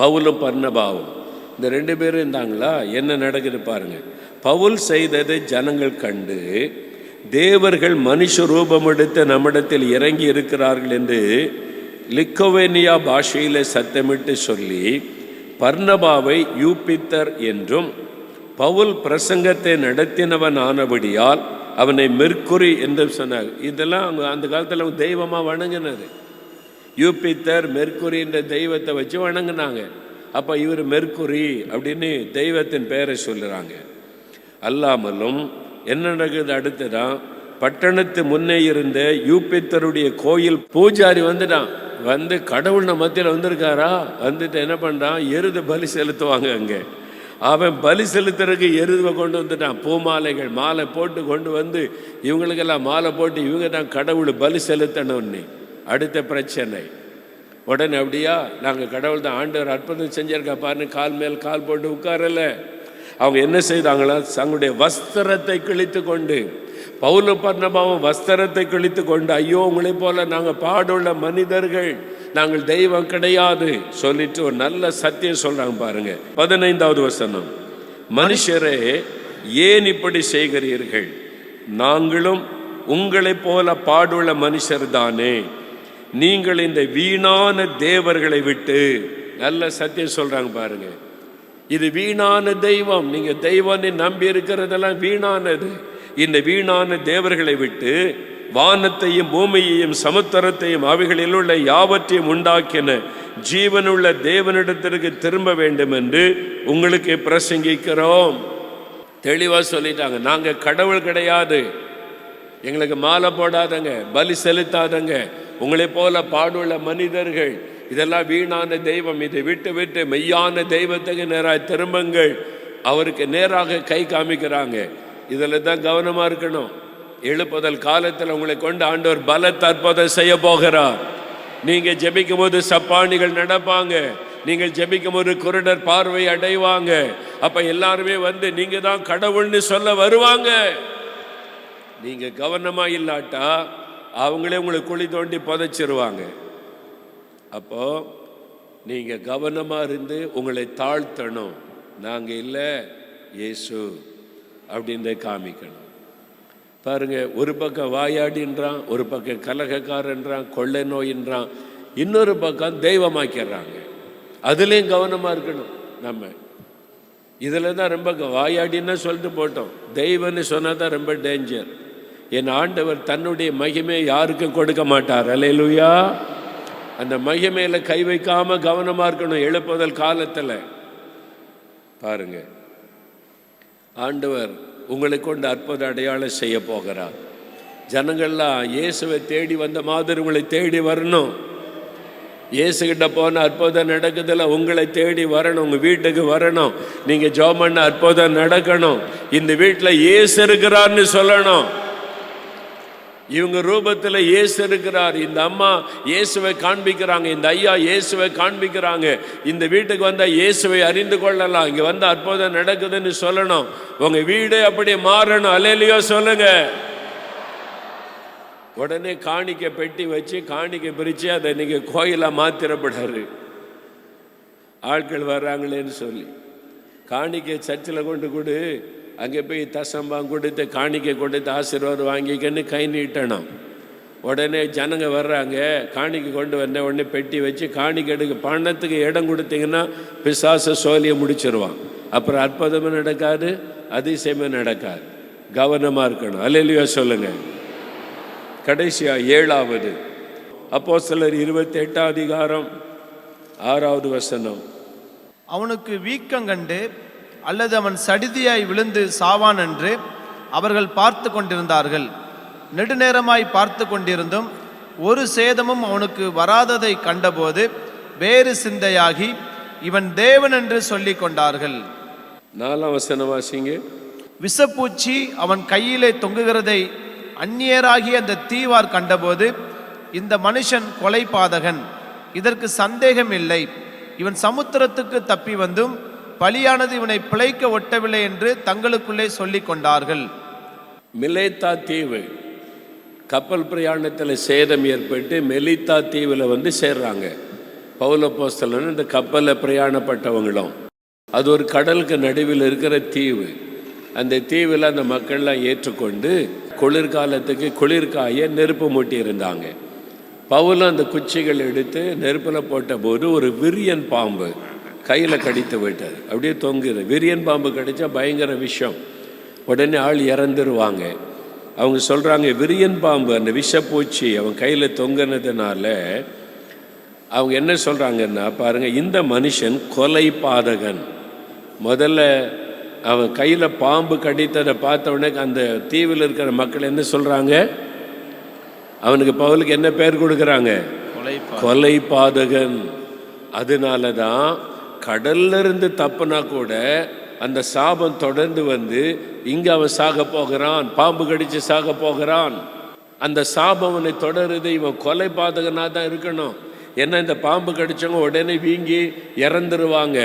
பவுலும் பர்னபாவும் இந்த 2 பேரும் இருந்தாங்களா, என்ன நடக்குது பாருங்க. பவுல் செய்ததை ஜனங்கள் கண்டு தேவர்கள் மனுஷ ரூபம் எடுத்து நம்மிடத்தில் இறங்கி இருக்கிறார்கள் என்று லிக்கோவேனியா பாஷையில் சத்தமிட்டு சொல்லி பர்னபாவை யூபித்தர் என்றும் பவுல் பிரசங்கத்தை நடத்தினவன் ஆனபடியால் அவனை மெர்க்குரி என்றும் சொன்னார். இதெல்லாம் அந்த காலத்தில் அவங்க தெய்வமாக வணங்கினது. யூபித்தர் மெர்க்குரி என்ற தெய்வத்தை வச்சு வணங்கினாங்க. அப்போ இவர் மெர்க்குரி அப்படின்னு தெய்வத்தின் பெயரை சொல்லுறாங்க. அல்லாமலும் என்ன நடக்குது, அடுத்துதான் பட்டணத்து முன்னே இருந்த யூபித்தருடைய கோயில் பூஜாரி வந்துட்டான். வந்து கடவுள் நம்ம மத்தியில் வந்திருக்காரா, வந்துட்டு என்ன பண்ணுறான், எருது பலி செலுத்துவாங்க. அங்கே அவன் பலி செலுத்துறதுக்கு எருதுவை கொண்டு வந்துட்டான். பூமாலைகள் மாலை போட்டு கொண்டு வந்து இவங்களுக்கெல்லாம் மாலை போட்டு இவங்க தான் கடவுள் பலி செலுத்தணும்னு. அடுத்த பிரச்சனை உடனே, அப்படியா, நாங்கள் கடவுள் தான், ஆண்டவர் அற்புதம் செஞ்சிருக்கா பாருன்னு கால் மேல் கால் போட்டு உட்காரல. அவங்க என்ன செய்தாங்களா, தங்களுடைய வஸ்திரத்தை கிழித்து கொண்டு, பவுல பர்னபாவும் வஸ்திரத்தை கிழித்து கொண்டு, ஐயோ உங்களை போல நாங்கள் பாடுள்ள மனிதர்கள், நாங்கள் தெய்வம் கிடையாது சொல்லிட்டு ஒரு நல்ல சத்தியம் சொல்றாங்க பாருங்க. 15வது வசனம், மனுஷரே ஏன் இப்படி செய்கிறீர்கள், நாங்களும் உங்களை போல பாடுள்ள மனுஷர் தானே, நீங்கள் இந்த வீணான தேவர்களை விட்டு, நல்ல சத்தியம் சொல்றாங்க பாருங்க. இது வீணான தெய்வம், நீங்க தெய்வம்னு நம்பி இருக்கிறதெல்லாம் வீணானது. இந்த வீணான தேவர்களை விட்டு வானத்தையும் பூமியையும் சமுத்திரத்தையும் அவைகளில் உள்ள யாவற்றையும் உண்டாக்கின ஜீவனுள்ள தேவனிடத்திற்கு திரும்ப வேண்டும் என்று உங்களுக்கு பிரசங்கிக்கிறோம். தெளிவா சொல்லிட்டாங்க, நாங்க கடவுள் கிடையாது, எங்களுக்கு மாலை போடாதங்க, பலி செலுத்தாதங்க, உங்களை போல பாடுள்ள மனிதர்கள், இதெல்லாம் வீணான தெய்வம், இதை விட்டு விட்டு மெய்யான தெய்வத்துக்கு நேராக திரும்புங்கள். அவருக்கு நேராக கை காமிக்கிறாங்க. இதில் தான் கவனமா இருக்கணும். எழுப்புதல் காலத்தில் உங்களை கொண்டு ஆண்டவர் பலத்த அற்புதம் செய்ய போகிறார். நீங்க ஜெபிக்கும் போது சப்பானிகள் நடப்பாங்க, நீங்கள் ஜெபிக்கும் போது குருடர் பார்வை அடைவாங்க. அப்ப எல்லாருமே வந்து நீங்க தான் கடவுள்னு சொல்ல வருவாங்க. நீங்க கவனமா இல்லாட்டா அவங்களே உங்களை குழி தோண்டி புதைச்சிருவாங்க. அப்போ நீங்க கவனமா இருந்து உங்களை தாழ்த்தணும். நாங்க இல்லை, இயேசு அப்படின்னு காமிக்கணும். பாருங்க, ஒரு பக்கம் வாயாடின்றான், ஒரு பக்கம் கலகக்காரன்றான், கொள்ளை நோயின்றான், இன்னொரு பக்கம் தெய்வமாக்கிறாங்க. அதுலேயும் கவனமா இருக்கணும். நம்ம இதில் தான் ரொம்ப வாயாடின்னு சொல்லிட்டு போட்டோம், தெய்வம்னு சொன்னால் தான் ரொம்ப டேஞ்சர். என் ஆண்டவர் தன்னுடைய மகிமையை யாருக்கும் கொடுக்க மாட்டார். அல்லேலூயா. அந்த மகிமையில் கை வைக்காம கவனமா இருக்கணும். எழுப்புதல் காலத்தில் பாருங்க, ஆண்டவர் உங்களை கொண்டு அற்புத அடையாளம் செய்ய போகிறார். ஜனங்கள்லாம் இயேசுவை தேடி வந்த மாதிரி உங்களை தேடி வரணும். இயேசுகிட்ட போன அற்புதம் நடக்குதுல, உங்களை தேடி வரணும், உங்க வீட்டுக்கு வரணும். நீங்க ஜெபம் பண்ண அற்புதம் நடக்கணும். இந்த வீட்டில் இயேசு இருக்கிறார்னு சொல்லணும். இவங்க ரூபத்தில் இயேசு இருக்கிறார். இந்த அம்மா இயேசுவை காண்பிக்கிறாங்க, இந்த ஐயா இயேசுவை காண்பிக்கிறாங்க. இந்த வீட்டுக்கு வந்தால் இயேசுவை அறிந்து கொள்ளலாம், இங்கே வந்து அற்புதம் நடக்குதுன்னு சொல்லணும். உங்க வீடு அப்படி மாறணும். அல்லேலூயா சொல்லுங்க. உடனே காணிக்கை பெட்டி வச்சு காணிக்கை பிரித்து அதை நீங்கள் கோயிலாக மாத்திரப்படாரு. ஆட்கள் வர்றாங்களேன்னு சொல்லி காணிக்கை சர்ச்சில் கொண்டு கொடு, அங்கே போய் தசம்பாங்க கொடுத்து காணிக்கை கொடுத்து ஆசீர்வாதம் வாங்கிக்கன்னு கை நீட்டணும். உடனே ஜனங்க வர்றாங்க, காணிக்கு கொண்டு வந்த உடனே பெட்டி வச்சு காணிக்கு எடுக்க பணத்துக்கு இடம் கொடுத்தீங்கன்னா பிசாச சோழியை முடிச்சிருவான். அப்புறம் அற்புதமும் நடக்காது, அதிசயமும் நடக்காது. கவனமாக இருக்கணும். அல்லேலூயா சொல்லுங்க. கடைசியா 7வது அப்போஸ்தலர் 28ஆம் அதிகாரம் 6வது வசனம். அவனுக்கு வீக்கம் கண்டு அல்லது அவன் சடிதியாய் விழுந்து சாவான் என்று அவர்கள் பார்த்து கொண்டிருந்தார்கள். நெடுநேரமாய் பார்த்து கொண்டிருந்தும் ஒரு சேதமும் அவனுக்கு வராததை கண்டபோது வேறு சிந்தையாகி இவன் தேவன் என்று சொல்லிக் கொண்டார்கள். 4ஆம் வசனம் வாசிங்க. விஷப்பூச்சி அவன் கையிலே தொங்குகிறதை அந்நியராகி அந்த தீவார் கண்டபோது இந்த மனுஷன் கொலை பாதகன், இதற்கு சந்தேகம் இல்லை, இவன் சமுத்திரத்துக்கு தப்பி வந்தும் பலியானது இவனை பிழைக்க ஒட்டவில்லை என்று தங்களுக்குள்ளே சொல்லிக் கொண்டார்கள். மிலேத்தா தீவு கப்பல் பிரயாணத்தில் சேதம் ஏற்பட்டு மெலித்தா தீவில் வந்து சேர்றாங்க. பவுல் அப்போஸ்தலன் இந்த கப்பலில் பிரயாணப்பட்டவங்களும். அது ஒரு கடலுக்கு நடுவில் இருக்கிற தீவு. அந்த தீவில் அந்த மக்கள்லாம் ஏற்றுக்கொண்டு குளிர்காலத்துக்கு குளிர்காய நெருப்பு மூட்டி இருந்தாங்க. பவுலும் அந்த குச்சிகள் எடுத்து நெருப்பில் போட்ட போது ஒரு விரியன் பாம்பு கையில் கடித்து விட்டது. அப்படியே தொங்குது. விரியன் பாம்பு கடித்தா பயங்கர விஷம், உடனே ஆள் இறந்துருவாங்க. அவங்க சொல்கிறாங்க விரியன் பாம்பு அந்த விஷப்பூச்சி அவன் கையில் தொங்கினதுனால அவங்க என்ன சொல்கிறாங்கன்னா, பாருங்கள், இந்த மனுஷன் கொலை பாதகன். முதல்ல அவன் கையில் பாம்பு கடித்ததை பார்த்த உடனே அந்த தீவில் இருக்கிற மக்கள் என்ன சொல்கிறாங்க, அவனுக்கு பவுலுக்கு என்ன பேர் கொடுக்குறாங்க, கொலை பாதகன். அதனால தான் கடல்ல இருந்து தப்புனா கூட அந்த சாபம் தொடர்ந்து வந்து இங்கே அவன் சாக போகிறான், பாம்பு கடித்து சாக போகிறான். அந்த சாபம் அவனை தொடருது. இவன் கொலை பாதகனாக தான் இருக்கணும். ஏன்னா இந்த பாம்பு கடிச்சவங்க உடனே வீங்கி இறந்துருவாங்க.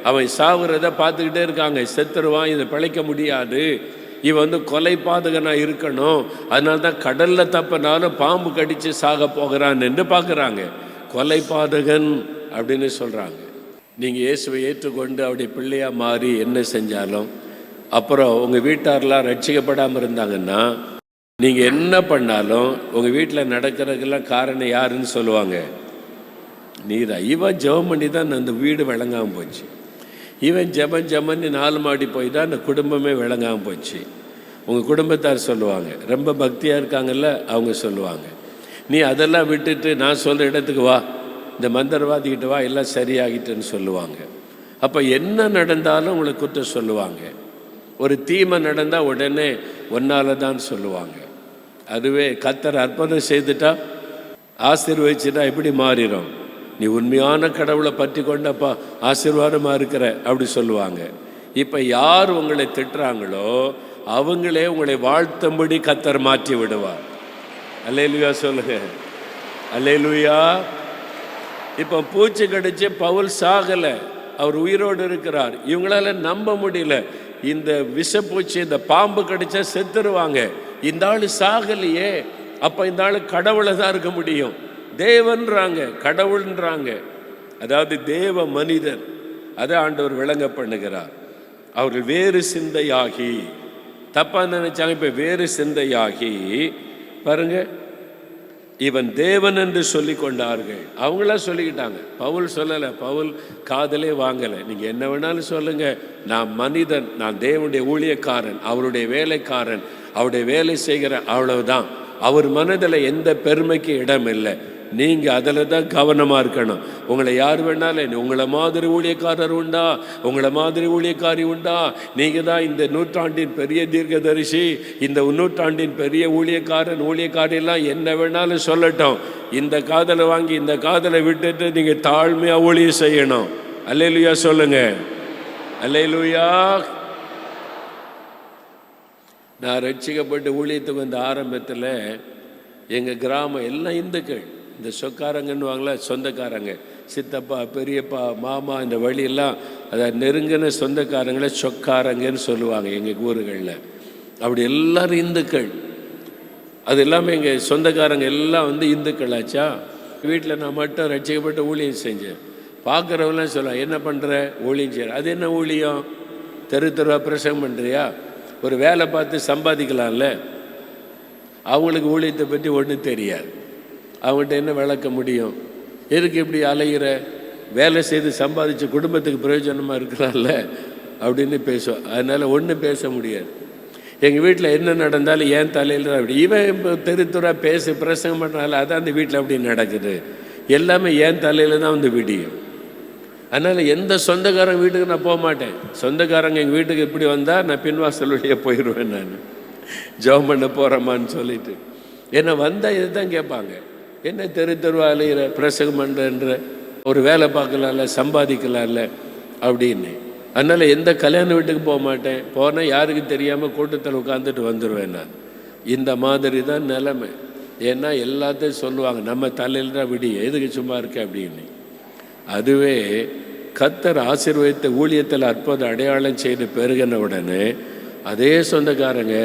அவன் சாகுறத பார்த்துக்கிட்டே இருக்காங்க, செத்துருவான், இதை பிழைக்க முடியாது, இவன் வந்து கொலை பாதகனாக இருக்கணும். அதனால தான் கடலில் தப்பினாலும் பாம்பு கடித்து சாக போகிறான் என்று பார்க்குறாங்க. கொலை பாதகன் அப்படின்னு சொல்கிறாங்க. நீங்கள் இயேசுவை ஏற்றுக்கொண்டு அவருடைய பிள்ளையாக மாறி என்ன செஞ்சாலும் அப்புறம் உங்கள் வீட்டாரெலாம் ரட்சிக்கப்படாமல் இருந்தாங்கன்னா நீங்கள் என்ன பண்ணாலும் உங்கள் வீட்டில் நடக்கிறதுக்கெல்லாம் காரணம் யாருன்னு சொல்லுவாங்க, நீதான். இவன் ஜெபம் பண்ணி தான் அந்த வீடு விளங்காமல் போச்சு. இவன் ஜெபன்னு 4 மாடி போய் தான் அந்த குடும்பமே விளங்காமல் போச்சு. உங்கள் குடும்பத்தார் சொல்லுவாங்க, ரொம்ப பக்தியாக இருக்காங்கல்ல, அவங்க சொல்லுவாங்க, நீ அதெல்லாம் விட்டுட்டு நான் சொல்கிற இடத்துக்கு வா, இந்த மந்திரவாதிக்கிட்ட வா, எல்லாம் சரியாகிட்டுன்னு சொல்லுவாங்க. அப்போ என்ன நடந்தாலும் உங்களை குற்றம் சொல்லுவாங்க. ஒரு தீமை நடந்தால் உடனே ஒன்னால தான் சொல்லுவாங்க. அதுவே கர்த்தர் அற்புதம் செய்துட்டா ஆசீர்வதிச்சுட்டா எப்படி மாறிடும், நீ உண்மையான கடவுளை பற்றி கொண்டப்பா ஆசீர்வாதமாக இருக்கிற அப்படி சொல்லுவாங்க. இப்போ யார் உங்களை திட்டுறாங்களோ அவங்களே உங்களை வாழ்த்தும்படி கர்த்தர் மாற்றி விடுவார். அல்லேலூயா சொல்லுங்க, அல்லேலூயா. இப்போ பூச்சி கடிச்சு பவுல் சாகலை, அவர் உயிரோடு இருக்கிறார். இவங்களால நம்ப முடியல, இந்த விஷப்பூச்சி இந்த பாம்பு கடிச்சா செத்துருவாங்க, இந்த ஆள் சாகலையே, அப்போ இந்த ஆள் கடவுளை தான் இருக்க முடியும், தேவன்றாங்க, கடவுள்ன்றாங்க. அதாவது தேவ மனிதன். அதை ஆண்டவர் விளங்க பண்ணுகிறார். அவர்கள் வேறு சிந்தையாகி, தப்பா நினைச்சாங்க, இப்போ வேறு சிந்தையாகி பாருங்க, இவன் தேவன் என்று சொல்லி கொண்டார்கள். அவங்களாம் சொல்லிக்கிட்டாங்க, பவுல் சொல்லலை, பவுல் காதலே வாங்கலை. நீங்கள் என்ன வேணாலும் சொல்லுங்கள், நான் மனிதன், நான் தேவனுடைய ஊழியக்காரன், அவருடைய வேலைக்காரன், அவருடைய வேலை செய்கிறேன், அவ்வளவுதான். அவர் மனதில் எந்த பெருமைக்கு இடம் இல்லை. நீங்கள் அதில் தான் கவனமாக இருக்கணும். உங்களை யார் வேணாலும், உங்களை மாதிரி ஊழியக்காரர் உண்டா, உங்களை மாதிரி ஊழியக்காரி உண்டா, நீங்கள் தான் இந்த நூற்றாண்டின் பெரிய தீர்க்கதரிசி, இந்த நூற்றாண்டின் பெரிய ஊழியக்காரன் ஊழியக்காரியெல்லாம் என்ன வேணாலும் சொல்லட்டும், இந்த காதலை வாங்கி இந்த காதலை விட்டுட்டு நீங்கள் தாழ்மையாக ஊழியம் செய்யணும். அல்லேலூயா சொல்லுங்க, அல்லேலூயா. நான் ரட்சிக்கப்பட்டு ஊழியத்துக்கு வந்த ஆரம்பத்தில் எங்கள் கிராமம் எல்லாம் இந்துக்கள். இந்த சொக்காரங்கன்னுவாங்களா, சொந்தக்காரங்க, சித்தப்பா பெரியப்பா மாமா, இந்த வழியெல்லாம் அதை நெருங்கின சொந்தக்காரங்களை சொக்காரங்கன்னு சொல்லுவாங்க எங்கள் ஊர்களில். அப்படி எல்லாரும் இந்துக்கள். அது எல்லாமே எங்கள் சொந்தக்காரங்க எல்லாம் வந்து இந்துக்கள் ஆச்சா. வீட்டில் நான் மட்டும் ரட்சிக்கப்பட்டு ஊழியம் செஞ்சேன். பார்க்குறவங்களாம் சொல்லுவாங்க, என்ன பண்ணுற, ஊழியம் செய்கிற. அது என்ன ஊழியம், தெரு தெருவா பிரசங்கம் பண்ணுறியா, ஒரு வேலை பார்த்து சம்பாதிக்கலாம்ல. அவங்களுக்கு ஊழியத்தை பற்றி ஒன்றும் தெரியாது. அவங்கள்ட்ட என்ன விளக்க முடியும்? எதுக்கு இப்படி அலைகிற, வேலை செய்து சம்பாதிச்சு குடும்பத்துக்கு பிரயோஜனமாக இருக்கலாம்ல அப்படின்னு பேசுவோம். அதனால் ஒன்றும் பேச முடியாது. எங்கள் வீட்டில் என்ன நடந்தாலும் ஏன் தலையில் தான் அப்படி, இவன் இப்போ தெருத்துறா பேசி பிரசங்கம் பண்ணுறால அதான் அந்த வீட்டில் அப்படி நடக்குது, எல்லாமே ஏன் தலையில் தான் வந்து விடியும். அதனால் எந்த சொந்தக்காரங்க வீட்டுக்கு நான் போக மாட்டேன். சொந்தக்காரங்க எங்கள் வீட்டுக்கு இப்படி வந்தால் நான் பின்வாசல் வழியே போயிடுவேன். நான் ஜெபம் பண்ண போகிறேம்மான்னு சொல்லிட்டு என்னை வந்தால் இது தான் கேட்பாங்க, என்ன தெருவா அலைகிற, பிரசங்கம் பண்ணுறன்ற, ஒரு வேலை பார்க்கலாம்ல, சம்பாதிக்கலாம்ல அப்படின்னு. அதனால் எந்த கல்யாண வீட்டுக்கு போக மாட்டேன். போனால் யாருக்கு தெரியாமல் கூட்டத்தில் உட்காந்துட்டு வந்துடுவேன் நான். இந்த மாதிரி தான் நிலைமை. ஏன்னா எல்லாத்தையும் சொல்லுவாங்க, நம்ம தலையில் தான் விடிய, எதுக்கு சும்மா இருக்க அப்படின்னு. அதுவே கர்த்தர் ஆசீர்வதித்த ஊழியத்தில் அற்புத அடையாளம் செய்து பெருகின உடனே அதே சொந்தக்காரங்க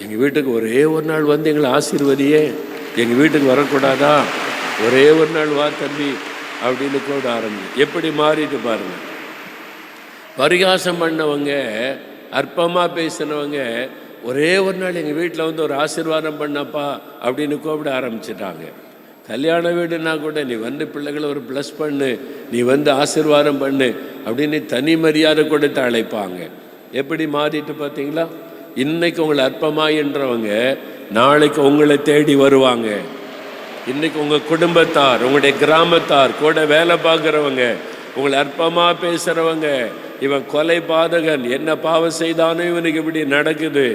எங்கள் வீட்டுக்கு ஒரே ஒரு நாள் வந்து எங்களை ஆசீர்வதியே, எங்கள் வீட்டுக்கு வரக்கூடாதா, ஒரே ஒரு நாள் வா தம்பி அப்படின்னு கூட ஆரம்பி. எப்படி மாறிட்டு பாருங்கள். பரிகாசம் பண்ணவங்க, அற்பமாக பேசினவங்க ஒரே ஒரு நாள் எங்கள் வீட்டில் வந்து ஒரு ஆசீர்வாதம் பண்ணப்பா அப்படின்னு கூப்பிட ஆரம்பிச்சிட்டாங்க. கல்யாண வீடுனா கூட நீ வந்து பிள்ளைகளை ஒரு ப்ளஸ் பண்ணு, நீ வந்து ஆசீர்வாதம் பண்ணு அப்படின்னு தனி மரியாதை கொடுத்து அழைப்பாங்க. எப்படி மாறிட்டு பார்த்தீங்களா? இன்னைக்கு உங்களை அற்பமாயின்றவங்க நாளைக்கு உங்களை தேடி வருவாங்க. இன்னைக்கு உங்கள் குடும்பத்தார், உங்களுடைய கிராமத்தார், கூட வேலை பார்க்குறவங்க, உங்களை அற்பமாக பேசுகிறவங்க, இவன் கொலை பாதகன், என்ன பாவம் செய்தானோ இவனுக்கு இப்படி நடக்குது,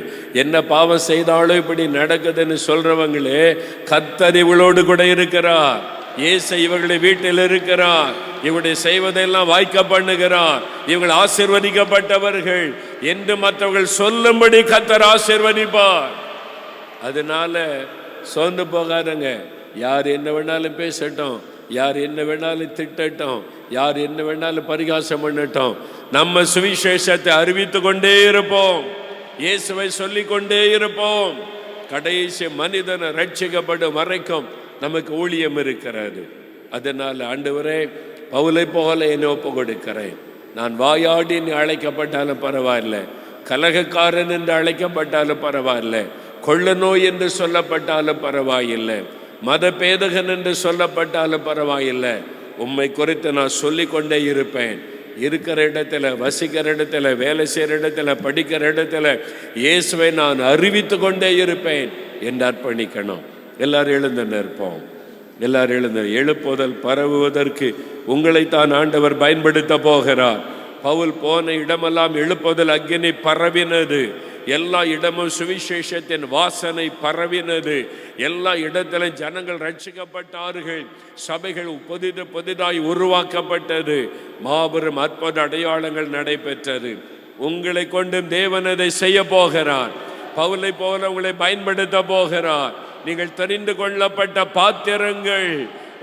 என்ன பாவம் செய்தாலும் இப்படி நடக்குதுன்னு சொல்கிறவங்களே கர்த்தர் இவளோடு கூட இருக்கிறார். இயேசு இவர்களை வீட்டில் இருக்கிறார். இவருடைய செய்வதெல்லாம் வாய்க்க பண்ணுகிறார். இவர்கள் ஆசீர்வதிக்கப்பட்டவர்கள் என்று மற்றவர்கள் சொல்லும்படி கர்த்தர் ஆசீர்வதிப்பார். அதனால சோர்ந்து போகாதங்க. யார் என்ன வேணாலும் பேசட்டும், யார் என்ன வேணாலும் திட்டட்டும், யார் என்ன வேணாலும் பரிகாசம் பண்ணட்டும், நம்ம சுவிசேஷத்தை அறிவித்து கொண்டே இருப்போம், இயேசுவை சொல்லிக் கொண்டே இருப்போம். கடைசி மனிதனை ரட்சிக்கப்படும் வரைக்கும் நமக்கு ஊழியம் இருக்கிறது. அதனால் ஆண்டவரே, பவுலை போல என்னை ஒப்பு கொடுக்கிறேன். நான் வாயாடி நீ அழைக்கப்பட்டாலும் பரவாயில்லை, கலகக்காரன் என்று அழைக்கப்பட்டாலும் பரவாயில்லை, கொள்ள நோய் என்று சொல்லப்பட்டாலும் பரவாயில்லை, மத பேதகன் என்று சொல்லப்பட்டாலும் பரவாயில்லை, உம்மை குறித்து நான் சொல்லிக்கொண்டே இருப்பேன். இருக்கிற இடத்துல, வசிக்கிற இடத்துல, வேலை செய்கிற இடத்துல, படிக்கிற இடத்துல இயேசுவை நான் அறிவித்து கொண்டே இருப்பேன் என்று அர்ப்பணிக்கணும். எல்லாரும் எழுந்து நிற்போம். எல்லாரும் எழுந்து. எழுப்புதல் பரவுவதற்கு உங்களைத்தான் ஆண்டவர் பயன்படுத்த போகிறார். பவுல் போன இடமெல்லாம் எழுப்புதல் அக்கினி பரவினது. எல்லா இடமும் சுவிசேஷத்தின் வாசனை பரவினது. எல்லா இடத்திலும் ஜனங்கள் ரட்சிக்கப்பட்டார்கள். சபைகள் புதிதாய் உருவாக்கப்பட்டது. மாபெரும் அற்புத அடையாளங்கள் நடைபெற்றது. உங்களை கொண்டும் தேவன் அதை செய்ய போகிறார். பவுலை போல உங்களை பயன்படுத்த போகிறார். நீங்கள் தெரிந்து கொள்ளப்பட்ட பாத்திரங்கள்.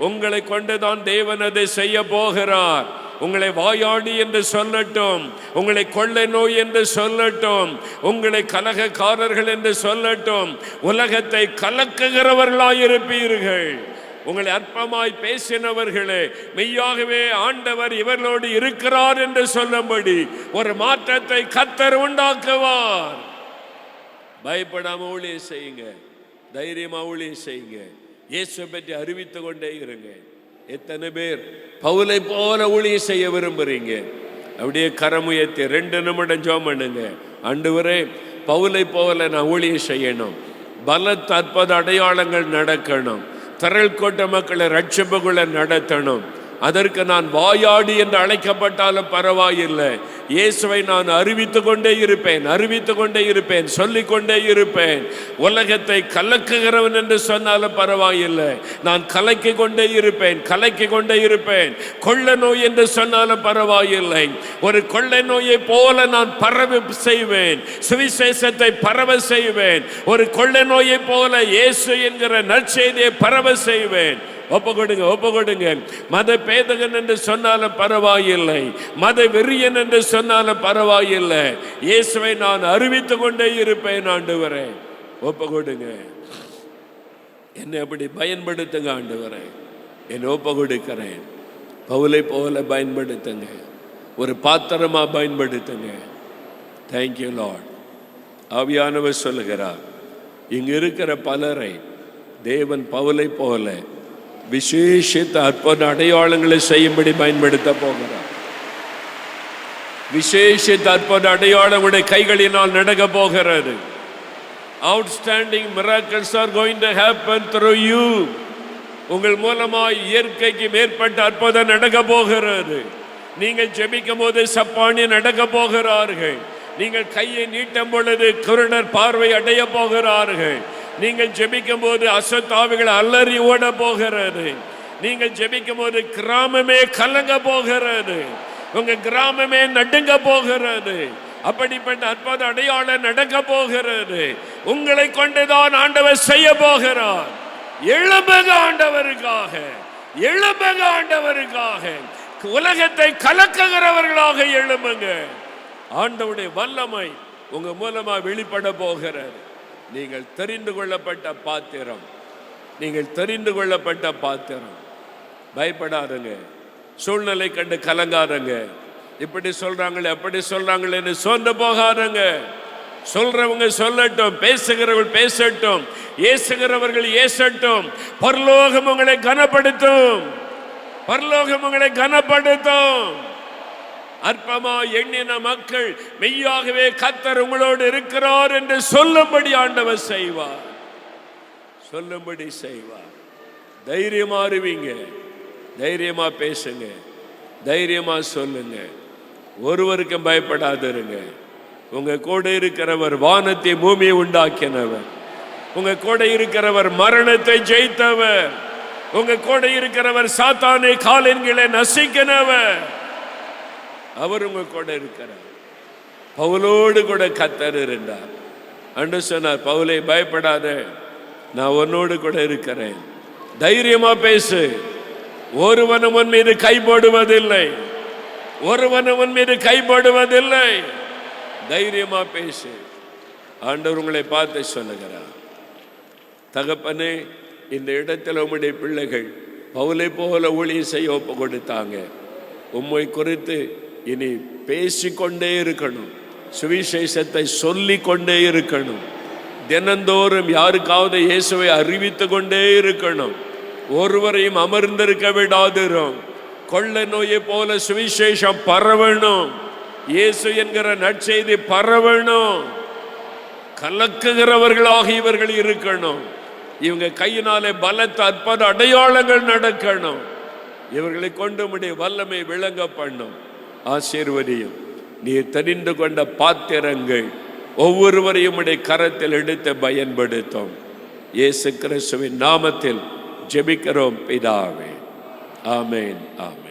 உங்களை கொண்டுதான் தேவன் அதை செய்ய போகிறார். உங்களை வாயாடி என்று சொல்லட்டும், உங்களை கொள்ளை நோய் என்று சொல்லட்டும், உங்களை கலகக்காரர்கள் என்று சொல்லட்டும், உலகத்தை கலக்குகிறவர்களாயிருப்பீர்கள். உங்களை அற்பமாய் பேசினவர்களே, மெய்யாகவே ஆண்டவர் இவர்களோடு இருக்கிறார் என்று சொல்லும்படி ஒரு மாற்றத்தை கர்த்தர் உண்டாக்குவார். பயப்படாம ஊழியம் செய்யுங்க, தைரியமா ஊழியம் செய்யுங்க, இயேசுவை பற்றி அறிவித்து கொண்டே இருங்க. எத்தனை பேர் பவுலை போல ஊழியம் செய்ய விரும்புறீங்க? அப்படியே கரமுயர்த்தி 2 நிமிடம் ஜெபம் பண்ணுங்க. ஆண்டவரே, பவுலை போல நான் ஊழியம் செய்யணும், பலத்த அற்புத அடையாளங்கள் நடக்கணும், திரள் கூட்ட மக்களை ரட்சிப்புக்குள்ள நடத்தணும். அதற்கு நான் வாயாடி என்று அழைக்கப்பட்டாலும் பரவாயில்லை, இயேசுவை நான் அறிவித்து கொண்டே இருப்பேன், சொல்லிக் கொண்டே இருப்பேன். உலகத்தை கலக்குகிறவன் என்று சொன்னாலும் பரவாயில்லை, நான் கலக்கி கொண்டே இருப்பேன். கொள்ள நோய் என்று சொன்னாலும் பரவாயில்லை, ஒரு கொள்ளை நோயை போல நான் பரவ செய்வேன், சுவிசேஷத்தை பரவ செய்வேன். ஒரு கொள்ளை நோயை போல இயேசு என்கிற நற்செய்தியை பரவ செய்வேன். ஒப்பு கொடுங்க. மத பேதகன் என்று சொன்னாலும் பரவாயில்லை, மத வெறியன் என்று சொன்னாலும் பரவாயில்லை, இயேசுவை நான் அறிவித்து கொண்டே இருப்பேன். ஆண்டவரே, ஒப்பு கொடுங்க. என்னை அப்படி பயன்படுத்துங்க ஆண்டவரே. என்னை ஒப்பு கொடுக்கிறேன். பவுலை போல பயன்படுத்துங்க, ஒரு பாத்திரமா பயன்படுத்துங்க. Thank you Lord. ஆவியானவர் சொல்லுகிறார், இங்கு இருக்கிற பலரை தேவன் பவுலை போல விசேஷித்த அற்புத அடையாளங்களை செய்யும்படி பயன்படுத்த போகிறார். விசேஷித்த அற்புத அடையாளங்களுடைய கைகளினால் நடக்க போகிறது. Outstanding miracles are going to happen through you. உங்கள் மூலமாய் இயற்கைக்கு மேற்பட்ட அற்புதம் நடக்க போகிறது. நீங்கள் ஜெபிக்கும் போது சப்பானி நடக்க போகிறார்கள். நீங்கள் கையை நீட்டும் பொழுது குருடர் பார்வை அடைய போகிறார்கள். நீங்கள் ஜெபிக்கும் போது அசுத்தாவிகள் அலறி ஓட போகிறது. நீங்கள் ஜெபிக்கும் போது கிராமமே கலங்க போகிறது. உங்க கிராமமே நடுங்க போகிறது. அப்படிப்பட்ட அற்புத அடையாளம் நடக்க போகிறது. உங்களை கொண்டுதான் ஆண்டவர் செய்ய போகிறார். எழும்புங்க ஆண்டவருக்காக, எழும்புங்க ஆண்டவருக்காக. உலகத்தை கலக்குகிறவர்களாக எழும்புங்க. ஆண்டவருடைய வல்லமை உங்க மூலமா வெளிப்பட போகிறது. நீங்கள் தெரிந்து கொள்ளப்பட்ட பாத்திரம், நீங்கள் தெரிந்து கொள்ளப்பட்ட பாத்திரம். பயப்படாதுங்க, சூழ்நிலை கண்டு கலங்காதங்க. இப்படி சொல்றாங்களே அப்படி சொல்றாங்களேன்னு சோர்ந்து போகாதங்க. சொல்றவங்க சொல்லட்டும், பேசுகிறவர்கள் பேசட்டும், ஏசுகிறவர்கள் ஏசட்டும். பரலோகம் உங்களை கனப்படுத்தும், பரலோகம் உங்களை கனப்படுத்தும். அற்பமா எண்ணின மக்கள் மெய்யாகவே கர்த்தர் உங்களோடு இருக்கிறார் என்று சொல்லும்படி ஆண்டவர் செய்வார், சொல்லும்படி செய்வார். தைரியமா இருவீங்க, தைரியமா பேசுங்க, தைரியமா சொல்லுங்க. ஒருவருக்கும் பயப்படாதிருங்க. உங்க கூட இருக்கிறவர் வானத்தை பூமியை உண்டாக்கினவர். உங்க கூட இருக்கிறவர் மரணத்தை ஜெயித்தவர். உங்க கூட இருக்கிறவர் சாத்தானை காலின் கீழே நசிக்கினவர். அவர் உங்க கூட இருக்கிறார். பவுலோடு கூட கர்த்தர் இருந்தார். அன்று சொன்னார், பவுலை பயப்படாத, நான் உன்னோடு கூட இருக்கிறேன். தைரியமா பேசு. ஒருவனும் உன் மீது கை போடுவதில்லை, ஒருவனும் உன் மீது கை போடுவதில்லை. தைரியமா பேசு. ஆண்டவர் உங்களை பார்த்து சொல்லுகிறார், தகப்பனே, இந்த இடத்துல உம்முடைய பிள்ளைகள் பவுலை போல ஊழியம் செய்ய ஒப்பு கொடுத்தாங்க. உம்மை குறித்து இனி பேசிக்கொண்டே இருக்கணும், சுவிசேஷத்தை சொல்லிக் கொண்டே இருக்கணும். தினந்தோறும் யாருக்காவது இயேசுவை அறிவித்து கொண்டே இருக்கணும். ஒருவரையும் அமர்ந்திருக்க விடாதிரும். கொள்ள நோயை போல சுவிசேஷம் பரவணும். இயேசு என்கிற நற்செய்தி பரவணும். கலக்குகிறவர்களாக இவர்கள் இருக்கணும். இவங்க கையினாலே பலத்த அற்புத அடையாளங்கள் நடக்கணும். இவர்களை கொண்டு உம்முடைய வல்லமை விளங்க பண்ணும். ஆசீர்வதியும். நீ தெரிந்து கொண்ட பாத்திரங்கள் ஒவ்வொருவரையும் உம்முடைய கரத்தில் எடுத்து பயன்படுத்தும். இயேசு கிறிஸ்துவின் நாமத்தில் ஜெபிக்கிறோம் பிதாவே. ஆமென், ஆமென்.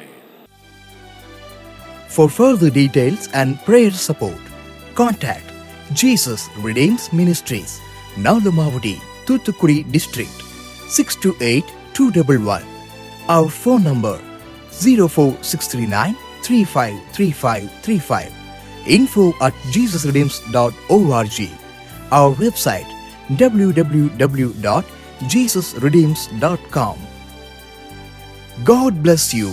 For further details and prayer support, contact Jesus Redeems Ministries, Nalumavudi, Thuthukudi District, 628-211. Our phone number 04639 353535. info@jesusredeems.org. Our website www.jesusredeems.com. God bless you.